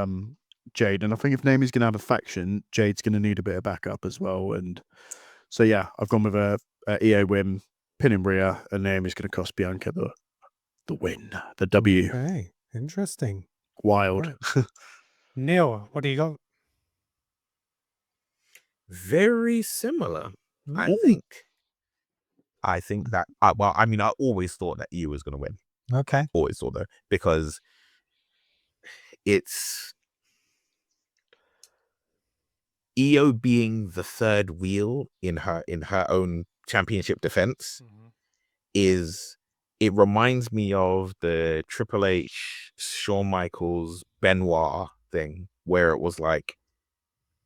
Jade, and I think if Naomi's going to have a faction, Jade's going to need a bit of backup as well. And so yeah, I've gone with a EO win, pinning Rhea, and Naomi's going to cost Bianca the win, the W. Okay, interesting. Wild. Right. Neil, what do you got? Very similar, I think that. Well, I mean, I always thought that Io was going to win. Okay. Always thought though, because it's Io being the third wheel in her own championship defense it reminds me of the Triple H, Shawn Michaels, Benoit thing, where it was like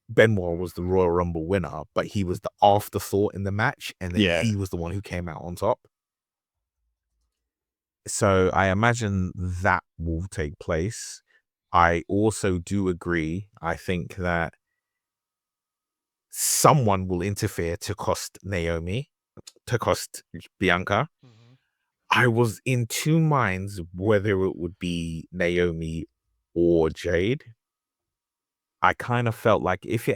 Benoit was the Royal Rumble winner, but he was the afterthought in the match, and then he was the one who came out on top. So I imagine that will take place. I also do agree. I think that someone will interfere to cost Bianca. I was in two minds whether it would be Naomi or Jade. I kind of felt like if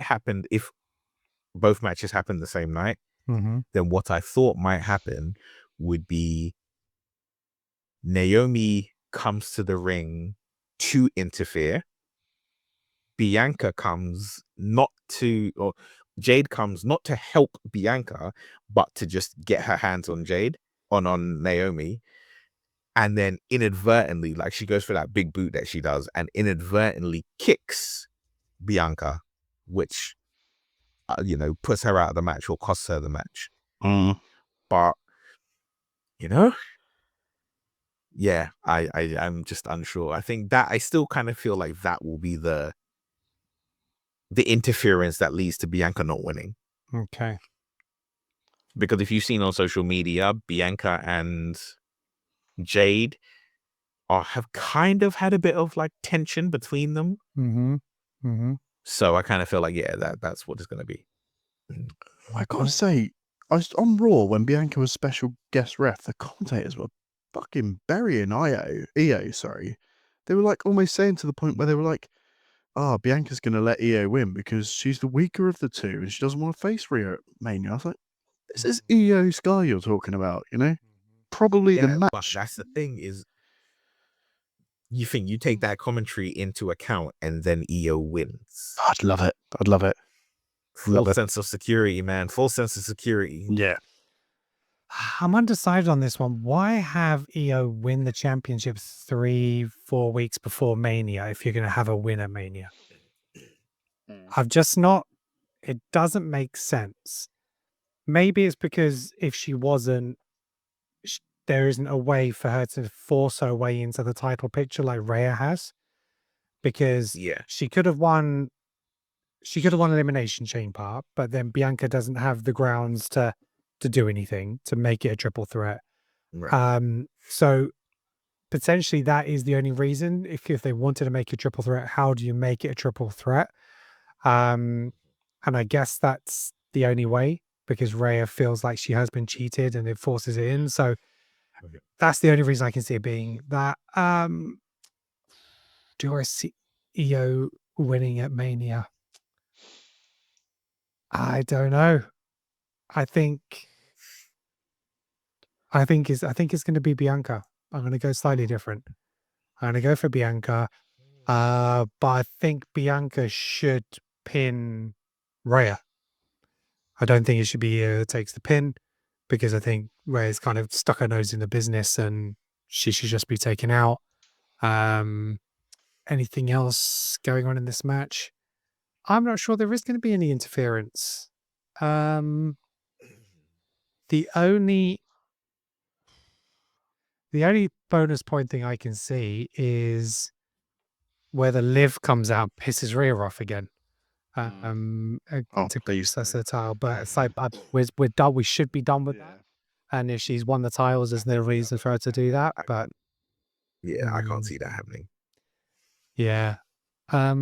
both matches happened the same night, then what I thought might happen would be Naomi comes to the ring to interfere. Bianca comes Jade comes not to help Bianca, but to just get her hands on on Naomi. And then inadvertently, like she goes for that big boot that she does and inadvertently kicks Bianca, which, puts her out of the match or costs her the match. But, I'm just unsure. I think that I still kind of feel like that will be the interference that leads to Bianca not winning. Okay. Because if you've seen on social media, Bianca and Jade have kind of had a bit of like tension between them. So I kind of feel like, that's what it's going to be. I gotta say, I was on Raw when Bianca was special guest ref. The commentators were fucking burying Io. They were like almost saying to the point where they were like, Bianca's going to let Io win because she's the weaker of the two and she doesn't want to face Rhea at Mania. I was like, this is Io Sky you're talking about, Probably the match. But that's the thing is, you think you take that commentary into account and then Io wins. I'd love it. Full sense of security, man. Full sense of security. Yeah. I'm undecided on this one. Why have Io win the championship 3-4 weeks before Mania if you're going to have a win at Mania? I've just not... It doesn't make sense. Maybe it's because if she wasn't... there isn't a way for her to force her way into the title picture like Rhea has. Because she could have won... She could have won Elimination Chamber, but then Bianca doesn't have the grounds to do anything to make it a triple threat. Right. So potentially that is the only reason. If they wanted to make a triple threat, how do you make it a triple threat? And I guess that's the only way because Rhea feels like she has been cheated and it forces it in. So that's the only reason I can see it being that. Do I see EO winning at Mania? I don't know. I think it's going to be Bianca. I'm going to go slightly different. I'm going to go for Bianca. But I think Bianca should pin Rhea. I don't think it should be that takes the pin because I think Rhea's kind of stuck her nose in the business and she should just be taken out. Anything else going on in this match? I'm not sure there is going to be any interference. The only bonus point thing I can see is whether Liv comes out, pisses Rhea off again. To please. access the title, but it's like we're done. We should be done with that. And if she's won the titles, there's no reason for her to do that. But yeah, I can't see that happening. Yeah, I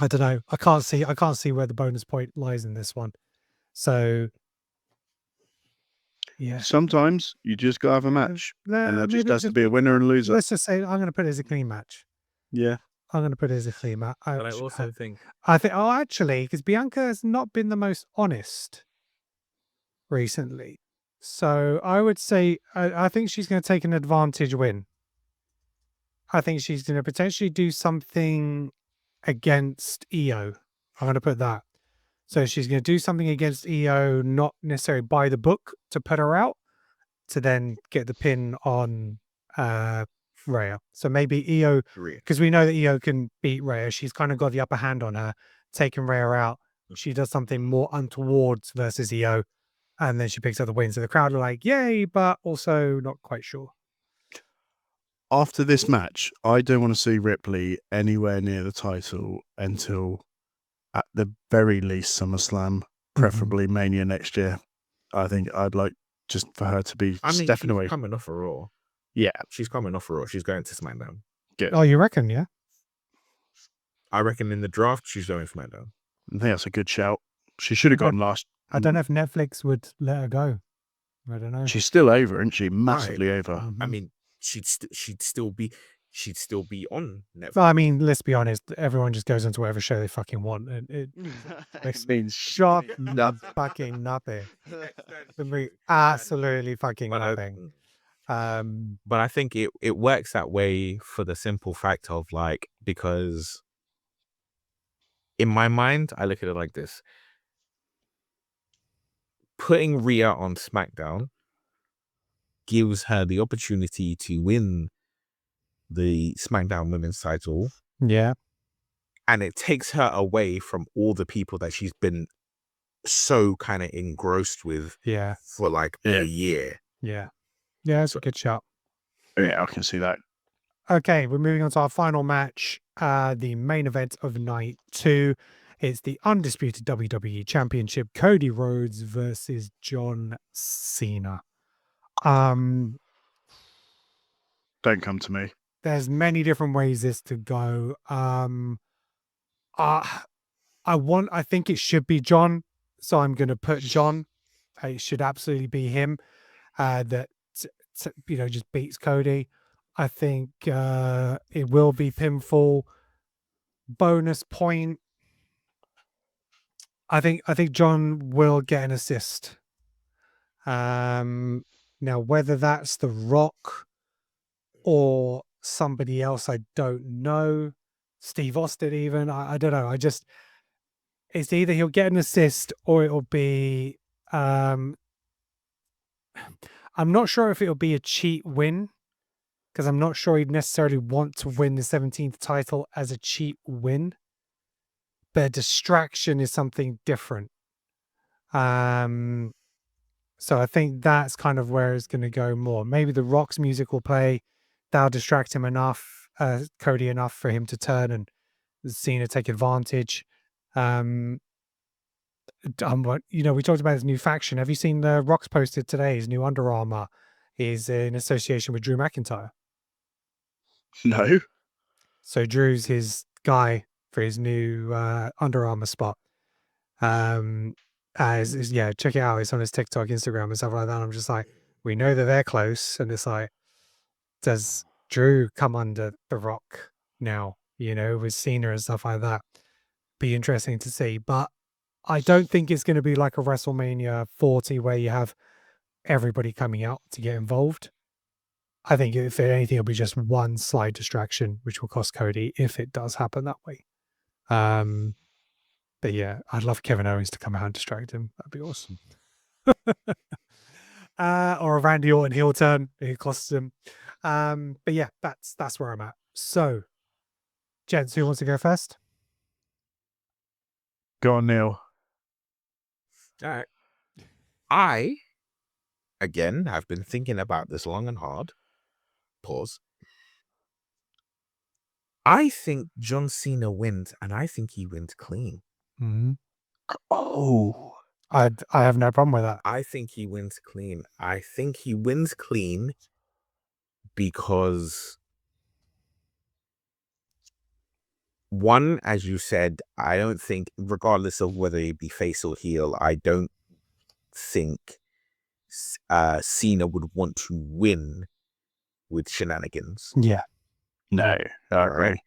don't know. I can't see where the bonus point lies in this one. So yeah, Sometimes you just gotta have a match, and there just has to be a winner and a loser. Let's just say I'm going to put it as a clean match. Yeah, I'm going to put it as a clean match. But I also think actually, because Bianca has not been the most honest recently, so I would say I think she's going to take an advantage win. I think she's going to potentially do something against EO. I'm going to put that. So she's going to do something against EO, not necessarily by the book to put her out, to then get the pin on Rhea. So maybe EO, because we know that EO can beat Rhea. She's kind of got the upper hand on her, taking Rhea out. She does something more untoward versus EO, and then she picks up the win. So the crowd are like, yay, but also not quite sure. After this match, I don't want to see Ripley anywhere near the title until, at the very least, SummerSlam, preferably Mania next year. I think I'd like just for her to be stepping away. Coming off a Raw. Yeah, she's coming off a Raw. She's going to SmackDown. Good. Oh, you reckon? Yeah. I reckon in the draft she's going SmackDown. I think that's a good shout. She should have gone last. I don't know if Netflix would let her go. I don't know. She's still over, isn't she? Massively over. I mean, she'd still be on Netflix. Well, I mean, let's be honest. Everyone just goes into whatever show they fucking want, and it means shot fucking nothing. Absolutely fucking nothing. But I think it works that way for the simple fact of like, because in my mind, I look at it like this: putting Rhea on SmackDown gives her the opportunity to win the SmackDown Women's title. Yeah. And it takes her away from all the people that she's been so kind of engrossed with for like a year. Yeah. Yeah, it's a good shot. Yeah, I can see that. Okay, we're moving on to our final match, the main event of night 2. It's the undisputed WWE Championship, Cody Rhodes versus John Cena. Don't come to me. There's many different ways this to go. I think it should be John, so I'm going to put John. It should absolutely be him. That just beats Cody. I think it will be pinfall. Bonus point. I think John will get an assist. Now whether that's The Rock or somebody else, I don't know. Steve Austin even. I don't know. It's either he'll get an assist or it'll be I'm not sure if it'll be a cheat win, because I'm not sure he'd necessarily want to win the 17th title as a cheat win. But a distraction is something different. So I think that's kind of where it's going to go more. Maybe The Rock's music will play. That'll distract him enough, Cody enough for him to turn and Cena take advantage. We talked about his new faction. Have you seen the Rock's posted today? His new Under Armour is in association with Drew McIntyre. No. So Drew's his guy for his new Under Armour spot. Yeah, check it out. It's on his TikTok, Instagram, and stuff like that. And I'm just like, we know that they're close, and it's like, does Drew come under The Rock now? You know, with Cena and stuff like that. Be interesting to see, but I don't think it's going to be like a WrestleMania 40 where you have everybody coming out to get involved. I think if anything, it'll be just one slight distraction, which will cost Cody if it does happen that way. But yeah, I'd love Kevin Owens to come out and distract him. That'd be awesome. Or a Randy Orton heel turn, it costs him. But yeah, that's where I'm at. So, gents, who wants to go first? Go on, Neil. All right. I, again, have been thinking about this long and hard. Pause. I think John Cena wins, and I think he wins clean. Mm-hmm. Oh, I have no problem with that. I think he wins clean. I think he wins clean because, one, as you said, I don't think, regardless of whether he be face or heel, I don't think Cena would want to win with shenanigans. Yeah. no. Right.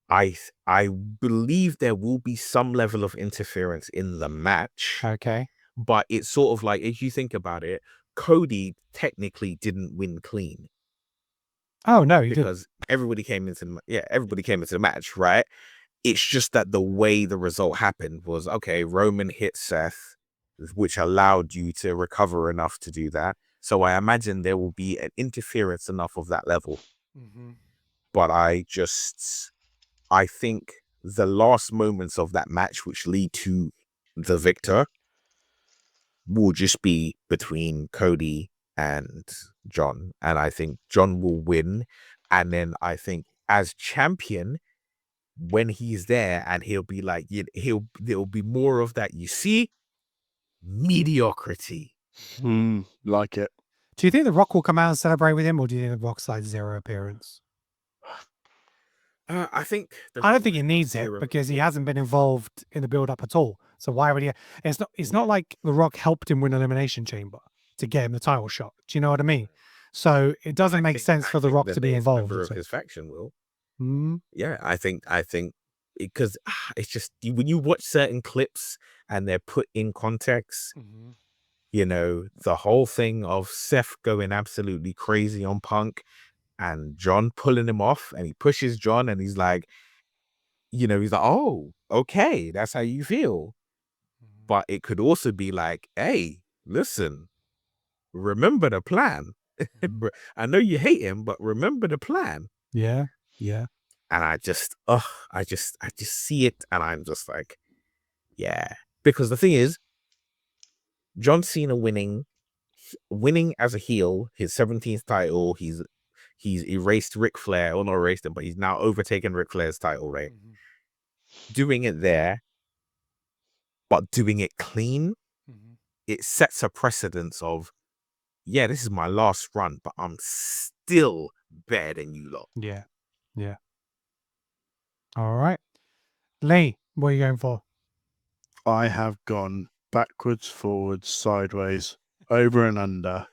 I believe there will be some level of interference in the match, Okay. but it's sort of like, if you think about it, Cody technically didn't win clean Oh no, he did. because everybody came into the match, right? It's just that the way the result happened was, okay, Roman hit Seth, which allowed you to recover enough to do that. So I imagine there will be an interference enough of that level. Mm-hmm. But I think the last moments of that match, which lead to the victor, will just be between Cody and John. And I think John will win. And then I think as champion, when he's there, and he'll be like, there'll be more of that. You see, mediocrity. Like it. Do you think The Rock will come out and celebrate with him, or do you think The Rock's like zero appearance? I think I don't think he needs it zero. because he hasn't been involved in the build-up at all. So why would he? It's not like The Rock helped him win Elimination Chamber to get him the title shot. Do you know what I mean? So it doesn't make sense for The Rock to be involved. Member of his faction will. Mm-hmm. Yeah, I think because it's just when you watch certain clips and they're put in context, you know, the whole thing of Seth going absolutely crazy on Punk and John pulling him off, and he pushes John and he's like, oh, okay, that's how you feel. But it could also be like, hey, listen, remember the plan. I know you hate him, but remember the plan. Yeah. Yeah. And I just see it, and I'm just like, yeah. Because the thing is, John Cena winning as a heel, his 17th title, he's erased Ric Flair, or not erased him, but he's now overtaken Ric Flair's title, right? Doing it there, but doing it clean, it sets a precedence of, yeah, this is my last run, but I'm still better than you lot. Yeah. Yeah. All right. Lee, what are you going for? I have gone backwards, forwards, sideways, over and under,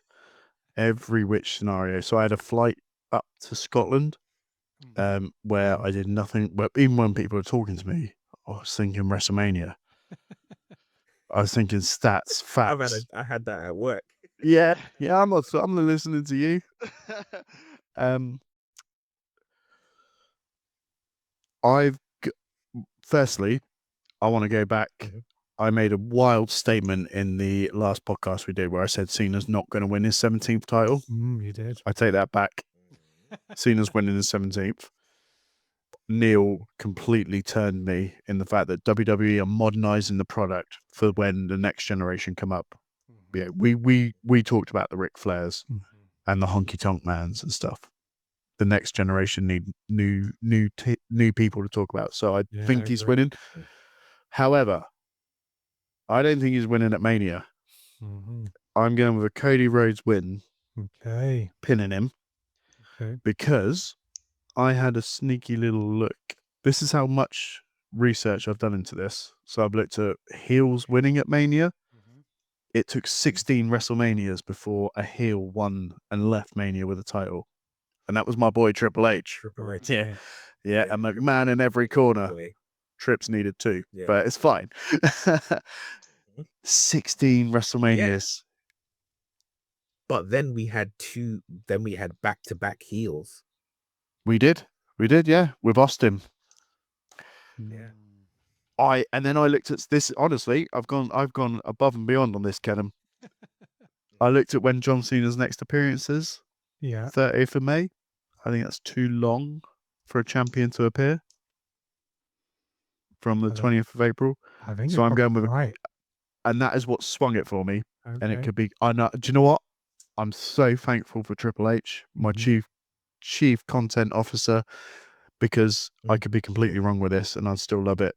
every which scenario. So I had a flight up to Scotland, where I did nothing. Well, even when people were talking to me, I was thinking WrestleMania. I was thinking stats, facts. I had that at work. Yeah, I'm not listening to you. Firstly, I want to go back. I made a wild statement in the last podcast we did where I said Cena's not going to win his 17th title. You did. I take that back. Cena's winning his 17th. Neil completely turned me in the fact that WWE are modernizing the product for when the next generation come up. Yeah, we talked about the Ric Flairs and the honky tonk mans and stuff. The next generation need new people to talk about. So I think he's winning. However, I don't think he's winning at Mania. I'm going with a Cody Rhodes win. Pinning him. Because I had a sneaky little look This is how much research I've done into this. So I've looked at heels winning at Mania. It took 16 WrestleManias before a heel won and left Mania with a title. And that was my boy Triple H. Triple H, Yeah. Yeah, a McMahon in every corner. Trips needed too, but it's fine. 16 WrestleManias. But then we had back-to-back heels. We did, yeah, with Austin. Yeah. And then I looked at this. Honestly, I've gone above and beyond on this, Kenan. I looked at when John Cena's next appearance is. Yeah. 30th of May. I think that's too long for a champion to appear. From the 20th of April. I think so. I'm going with right, and that is what swung it for me. okay. And it could be. I know. Do you know what? I'm so thankful for Triple H, my chief content officer, because I could be completely wrong with this, and I'd still love it.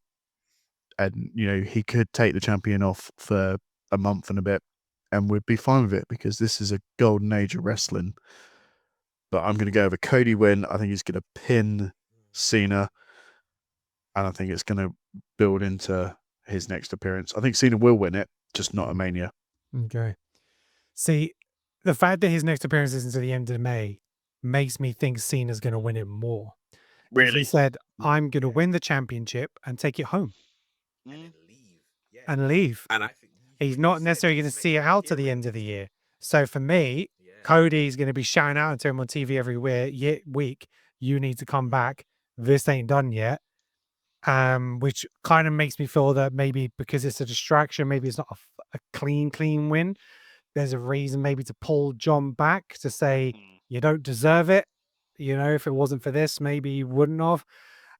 And he could take the champion off for a month and a bit, and we'd be fine with it because this is a golden age of wrestling. But I'm going to go over Cody win. I think he's going to pin Cena, and I think it's going to build into his next appearance. I think Cena will win it, just not a Mania. Okay. See, the fact that his next appearance isn't until the end of May makes me think Cena's going to win it more. Really? He said, I'm going to win the championship and take it home. And leave. And I think he's not necessarily going to see it out to the end of the year. So for me, Cody's going to be shouting out to him on TV every week, you need to come back. This ain't done yet. Which kind of makes me feel that maybe because it's a distraction, maybe it's not a clean win. There's a reason maybe to pull John back to say, you don't deserve it. If it wasn't for this, maybe you wouldn't have.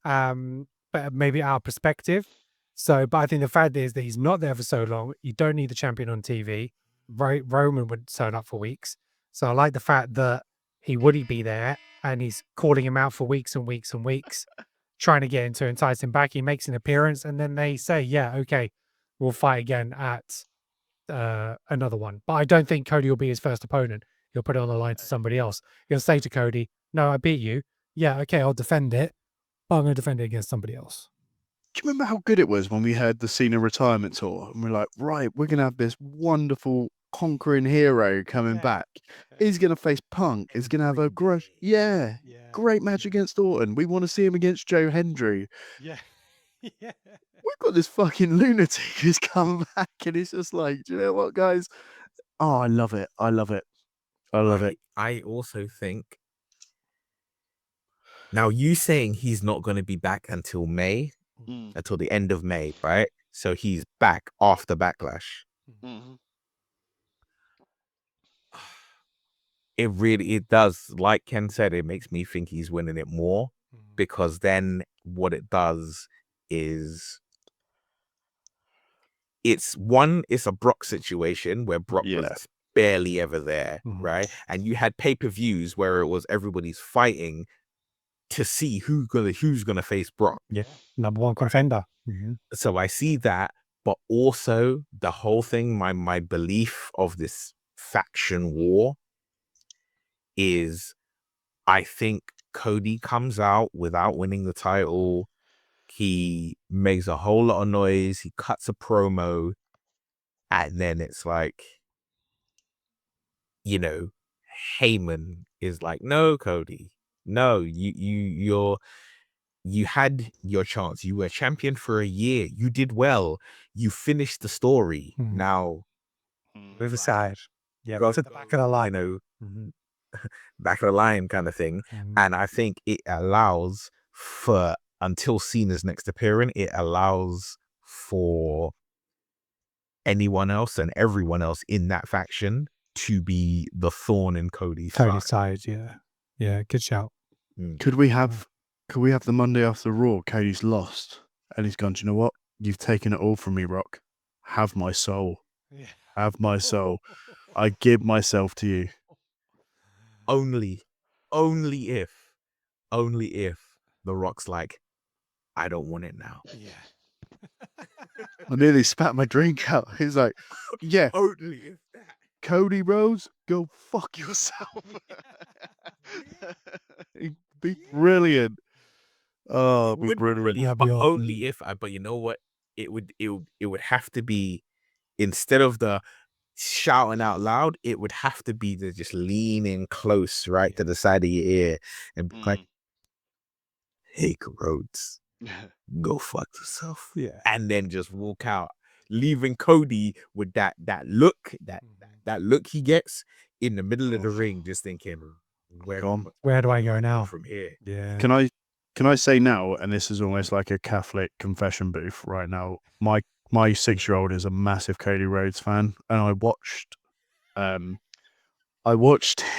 But maybe our perspective. So, but I think the fact is that he's not there for so long. You don't need the champion on TV. Roman would turn up for weeks. So I like the fact that he wouldn't be there and he's calling him out for weeks and weeks and weeks, trying to get him to entice him back. He makes an appearance and then they say, yeah, okay, we'll fight again at another one. But I don't think Cody will be his first opponent. He'll put it on the line to somebody else. He'll say to Cody, no, I beat you. Yeah, okay, I'll defend it, but I'm going to defend it against somebody else. Do you remember how good it was when we had the Cena retirement tour? And we're like, right, we're going to have this wonderful conquering hero coming back. He's going to face Punk. He's going to have a great match against Orton. We want to see him against Joe Hendry. Yeah. We've got this fucking lunatic who's come back and it's just like, do you know what, guys? Oh, I love it. I love it. I also think now you saying he's not going to be back until May, until the end of May, right? So he's back after Backlash. It does, like Ken said, it makes me think he's winning it more because then what it does is it's a Brock situation where Brock was barely ever there, right? And you had pay-per-views where it was everybody's fighting to see who's gonna face Brock. Yeah, number one contender. So I see that, but also the whole thing, my belief of this faction war is I think Cody comes out without winning the title. He makes a whole lot of noise. He cuts a promo. And then it's like, Heyman is like, no, Cody, no, you had your chance. You were champion for a year. You did well. You finished the story. Now, move aside. Yeah, go to the back of the line. Back of the line kind of thing. And I think it allows for, until Cena's next appearance, it allows for anyone else and everyone else in that faction to be the thorn in Cody's side. Yeah, good shout. Could we have the Monday after Raw? Cody's lost and he's gone, do you know what? You've taken it all from me, Rock. Have my soul. Have my soul. I give myself to you. Only if the Rock's like, I don't want it now. I nearly spat my drink out. He's like, yeah. Only if that. Cody Rhodes, go fuck yourself. It'd be brilliant. Oh, would be brilliant. That'd but be awesome. only if but you know what? It would have to be, instead of the shouting out loud, it would have to be the just leaning close right to the side of your ear and be like, "Hey, Rhodes, go fuck yourself," and then just walk out, leaving Cody with that look he gets in the middle of the ring, just thinking, where do I go now from here? Yeah. Can I say now, and this is almost like a Catholic confession booth right now, my 6-year-old is a massive Cody Rhodes fan, and I watched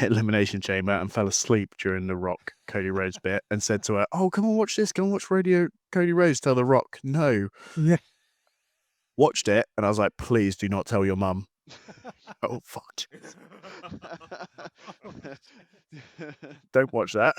Elimination Chamber and fell asleep during the Rock Cody Rhodes bit and said to her, "Oh, come on, watch this. Come on, watch Radio Cody Rhodes tell the Rock no." Yeah. Watched it, and I was like, "Please do not tell your mum." Oh, fuck. Don't watch that.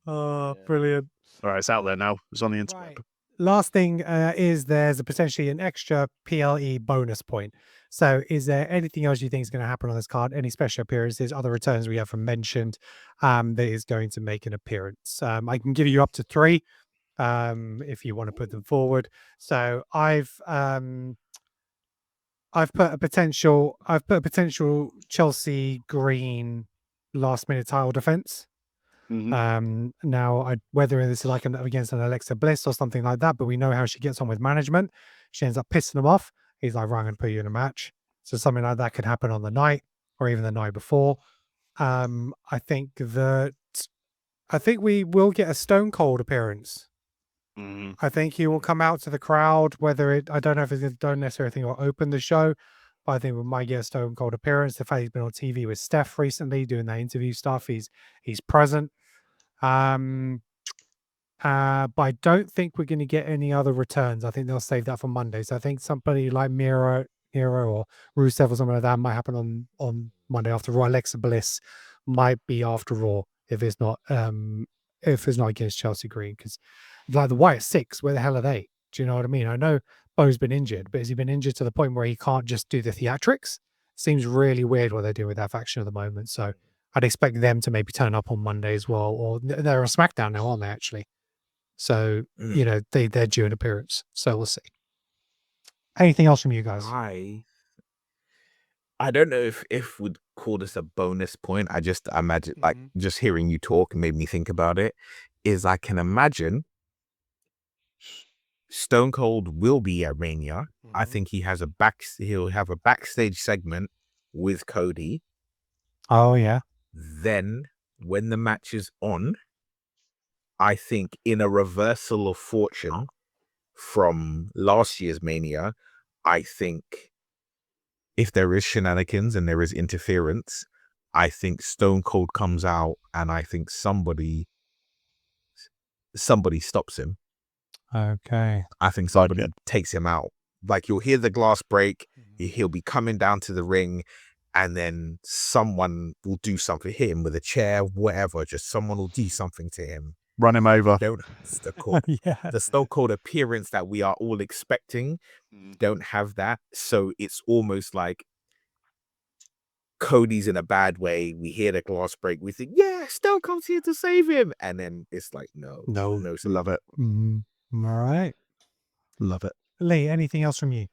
Oh, brilliant. All right, it's out there now. It's on the internet. Right. Last thing is there's potentially an extra PLE bonus point. So is there anything else you think is going to happen on this card? Any special appearances, other returns we haven't mentioned that is going to make an appearance? I can give you up to 3 if you want to put them forward. So I've put a potential Chelsea Green last minute title defense. Now, whether this is like against an Alexa Bliss or something like that, but we know how she gets on with management. She ends up pissing them off. He's like, "Right, I'm going to put you in a match." So something like that could happen on the night or even the night before. I think we will get a Stone Cold appearance. I think he will come out to the crowd. I don't know if it's don't necessarily think he'll open the show, but I think we might get a Stone Cold appearance. The fact he's been on TV with Steph recently doing that interview stuff, he's present. But I don't think we're going to get any other returns. I think they'll save that for Monday. So I think somebody like Miro or Rusev or something like that might happen on Monday after Raw. Alexa Bliss might be after Raw if it's not against Chelsea Green, because like the Wyatt 6, where the hell are they? Do you know what I mean? I know Bo's been injured, but has he been injured to the point where he can't just do the theatrics? Seems really weird what they're doing with that faction at the moment. So I'd expect them to maybe turn up on Monday as well, or they're on SmackDown now, aren't they, actually? So, they're due an appearance. So we'll see. Anything else from you guys? I don't know if we'd call this a bonus point. I just imagine, like, just hearing you talk made me think about it, is I can imagine Stone Cold will be at Mania. I think he'll have a backstage segment with Cody. Oh, yeah. Then when the match is on, I think in a reversal of fortune from last year's Mania, I think if there is shenanigans and there is interference, I think Stone Cold comes out and I think somebody stops him. Okay. I think somebody takes him out. Like, you'll hear the glass break, he'll be coming down to the ring, and then someone will do something, hit him with a chair, whatever, just someone will do something to him. Run him over. The Stone Cold appearance that we are all expecting don't have that. So it's almost like Cody's in a bad way. We hear the glass break. We think, yeah, Stone Cold's here to save him. And then it's like, no. Love it. All right. Love it. Lee, anything else from you?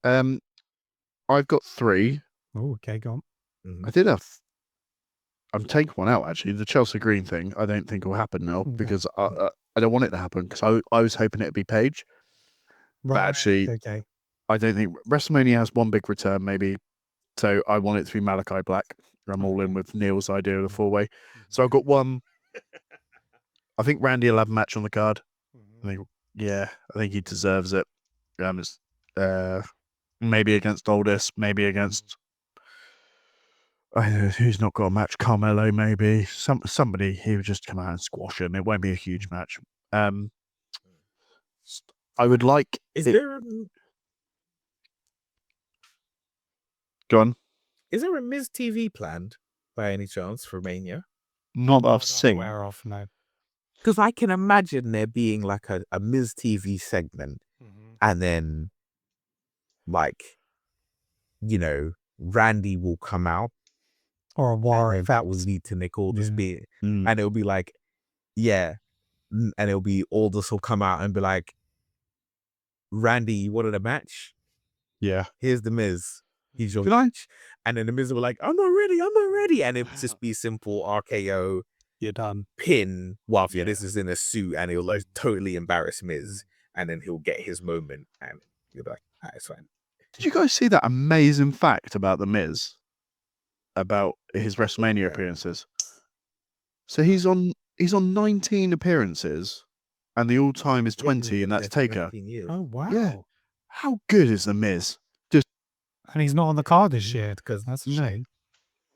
I've got 3. Oh, okay, go on. I'm taking one out, actually. The Chelsea Green thing, I don't think will happen now because I don't want it to happen, because I was hoping it'd be Paige. Right. But actually, I don't think WrestleMania has one big return, maybe. So I want it to be Malachi Black. I'm all in with Neil's idea of the 4-way. So I've got one. I think Randy will have a match on the card. I think he deserves it. Maybe against Aldis, maybe against who's not got a match. Carmelo, maybe somebody. He would just come out and squash him. It won't be a huge match. I would like. Go on. Is there a Miz TV planned by any chance for Mania? Not that I've seen. Aware of, no. Because I can imagine there being like a Miz TV segment, and then, like, Randy will come out, or a war that will lead to Nick Aldis being, and it'll be like, Yeah. And it'll be Aldous will come out and be like, Randy, you wanted a match? Yeah. Here's the Miz. He's your Can I? match. And then the Miz will be like, I'm not ready. And it'll just be simple RKO, You're done. pin. Well, yeah, Yeah. this is in a suit, and he'll like totally embarrass Miz. And then he'll get his moment, and you'll be like, it's fine. Did you guys see that amazing fact about the Miz? About his WrestleMania appearances. So he's on 19 appearances, and the all-time is 20, and that's Taker. Oh, wow. Yeah. How good is the Miz? And he's not on the card this year. Because That's a shame.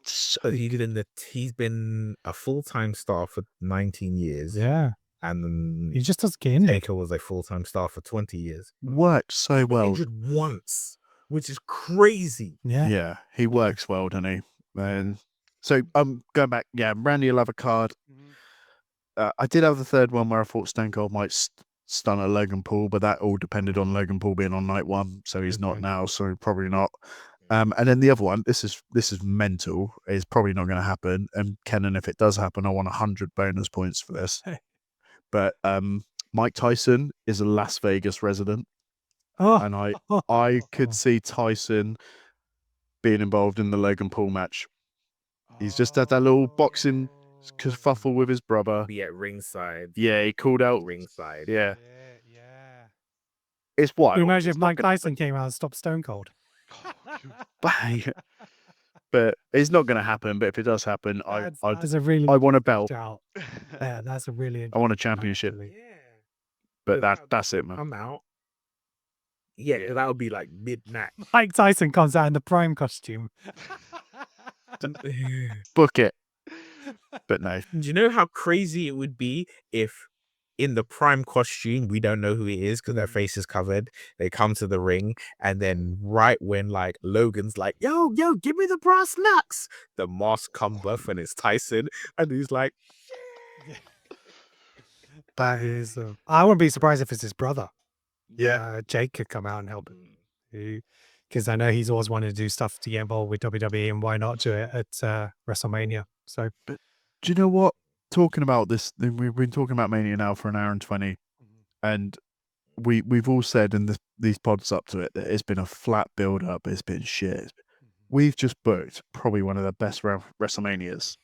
so he's been a full-time star for 19 years. Yeah. And He just doesn't get in it. Taker was a full-time star for 20 years. Worked so well. Injured once, which is crazy. Yeah. Yeah, he works well, doesn't he? And so going back, yeah, Randy will have a card. I did have the third one where I thought Stone Cold might stun a Logan Paul, but that all depended on Logan Paul being on night one, so he's not now, so probably not. And then the other one, this is mental, is probably not going to happen. And Kenan, if it does happen, I want 100 bonus points for this. But Mike Tyson is a Las Vegas resident, and I could see Tyson being involved in the Logan Paul match. He's just had that little boxing kerfuffle with his brother. Be at ringside. Yeah, he called out Ringside. Yeah, Yeah. it's wild. Can you imagine if Mike Tyson came out and stopped Stone Cold? But it's not going to happen. But if it does happen, I That's a really want a belt. shout. Yeah, that's a really I want a championship. actually. But that's it, man. I'm out. Yeah, that would be like midnight. Mike Tyson comes out in the Prime costume. Book it. But no. Do you know how crazy it would be if in the Prime costume, we don't know who he is because their face is covered. They come to the ring, and then right when like Logan's like, yo, give me the brass knucks, the mask comes off and it's Tyson, and he's like, That is. I wouldn't be surprised if it's his brother. Yeah. Jake could come out and help him. Because I know he's always wanted to do stuff to get involved with WWE, and why not do it at WrestleMania? So, Do you know what? Talking about this, we've been talking about Mania now for an hour and 20, and we've all said in these pods up to it that it's been a flat build up. It's been shit. We've just booked probably one of the best WrestleManias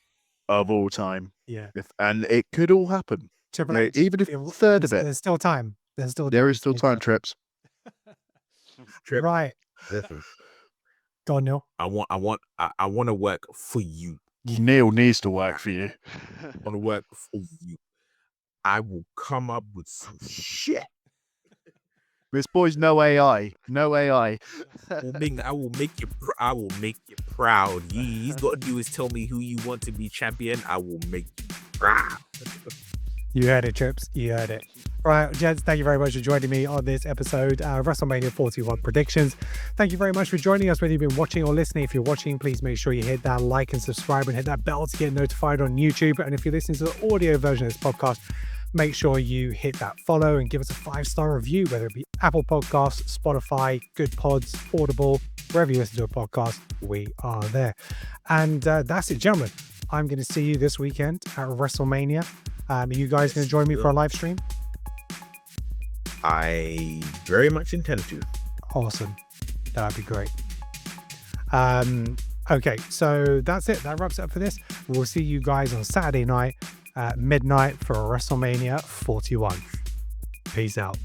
of all time. yeah. And it could all happen. Triple You know, H, even if yeah, a third of it. There's still time. There is still time, Trips. Trip. Right. Listen, Go on, Neil. I want to work for you. Neil needs to work for you. I want to work for you. I will come up with some shit. This boy's no AI. No AI. I will make you proud. He's got to do is tell me who you want to be champion. I will make you proud. You heard it, Trips. You heard it. Right, gents, thank you very much for joining me on this episode, WrestleMania 41 predictions. Thank you very much for joining us, whether you've been watching or listening. If you're watching, please make sure you hit that like and subscribe and hit that bell to get notified on YouTube. And if you're listening to the audio version of this podcast, make sure you hit that follow and give us a 5-star review, whether it be Apple Podcasts, Spotify, GoodPods, Audible, wherever you listen to a podcast, we are there. And that's it, gentlemen. I'm going to see you this weekend at WrestleMania. Are you guys going to join me for a live stream? I very much intend to. Awesome. That'd be great. Okay, so that's it. That wraps it up for this. We'll see you guys on Saturday night at midnight for WrestleMania 41. Peace out.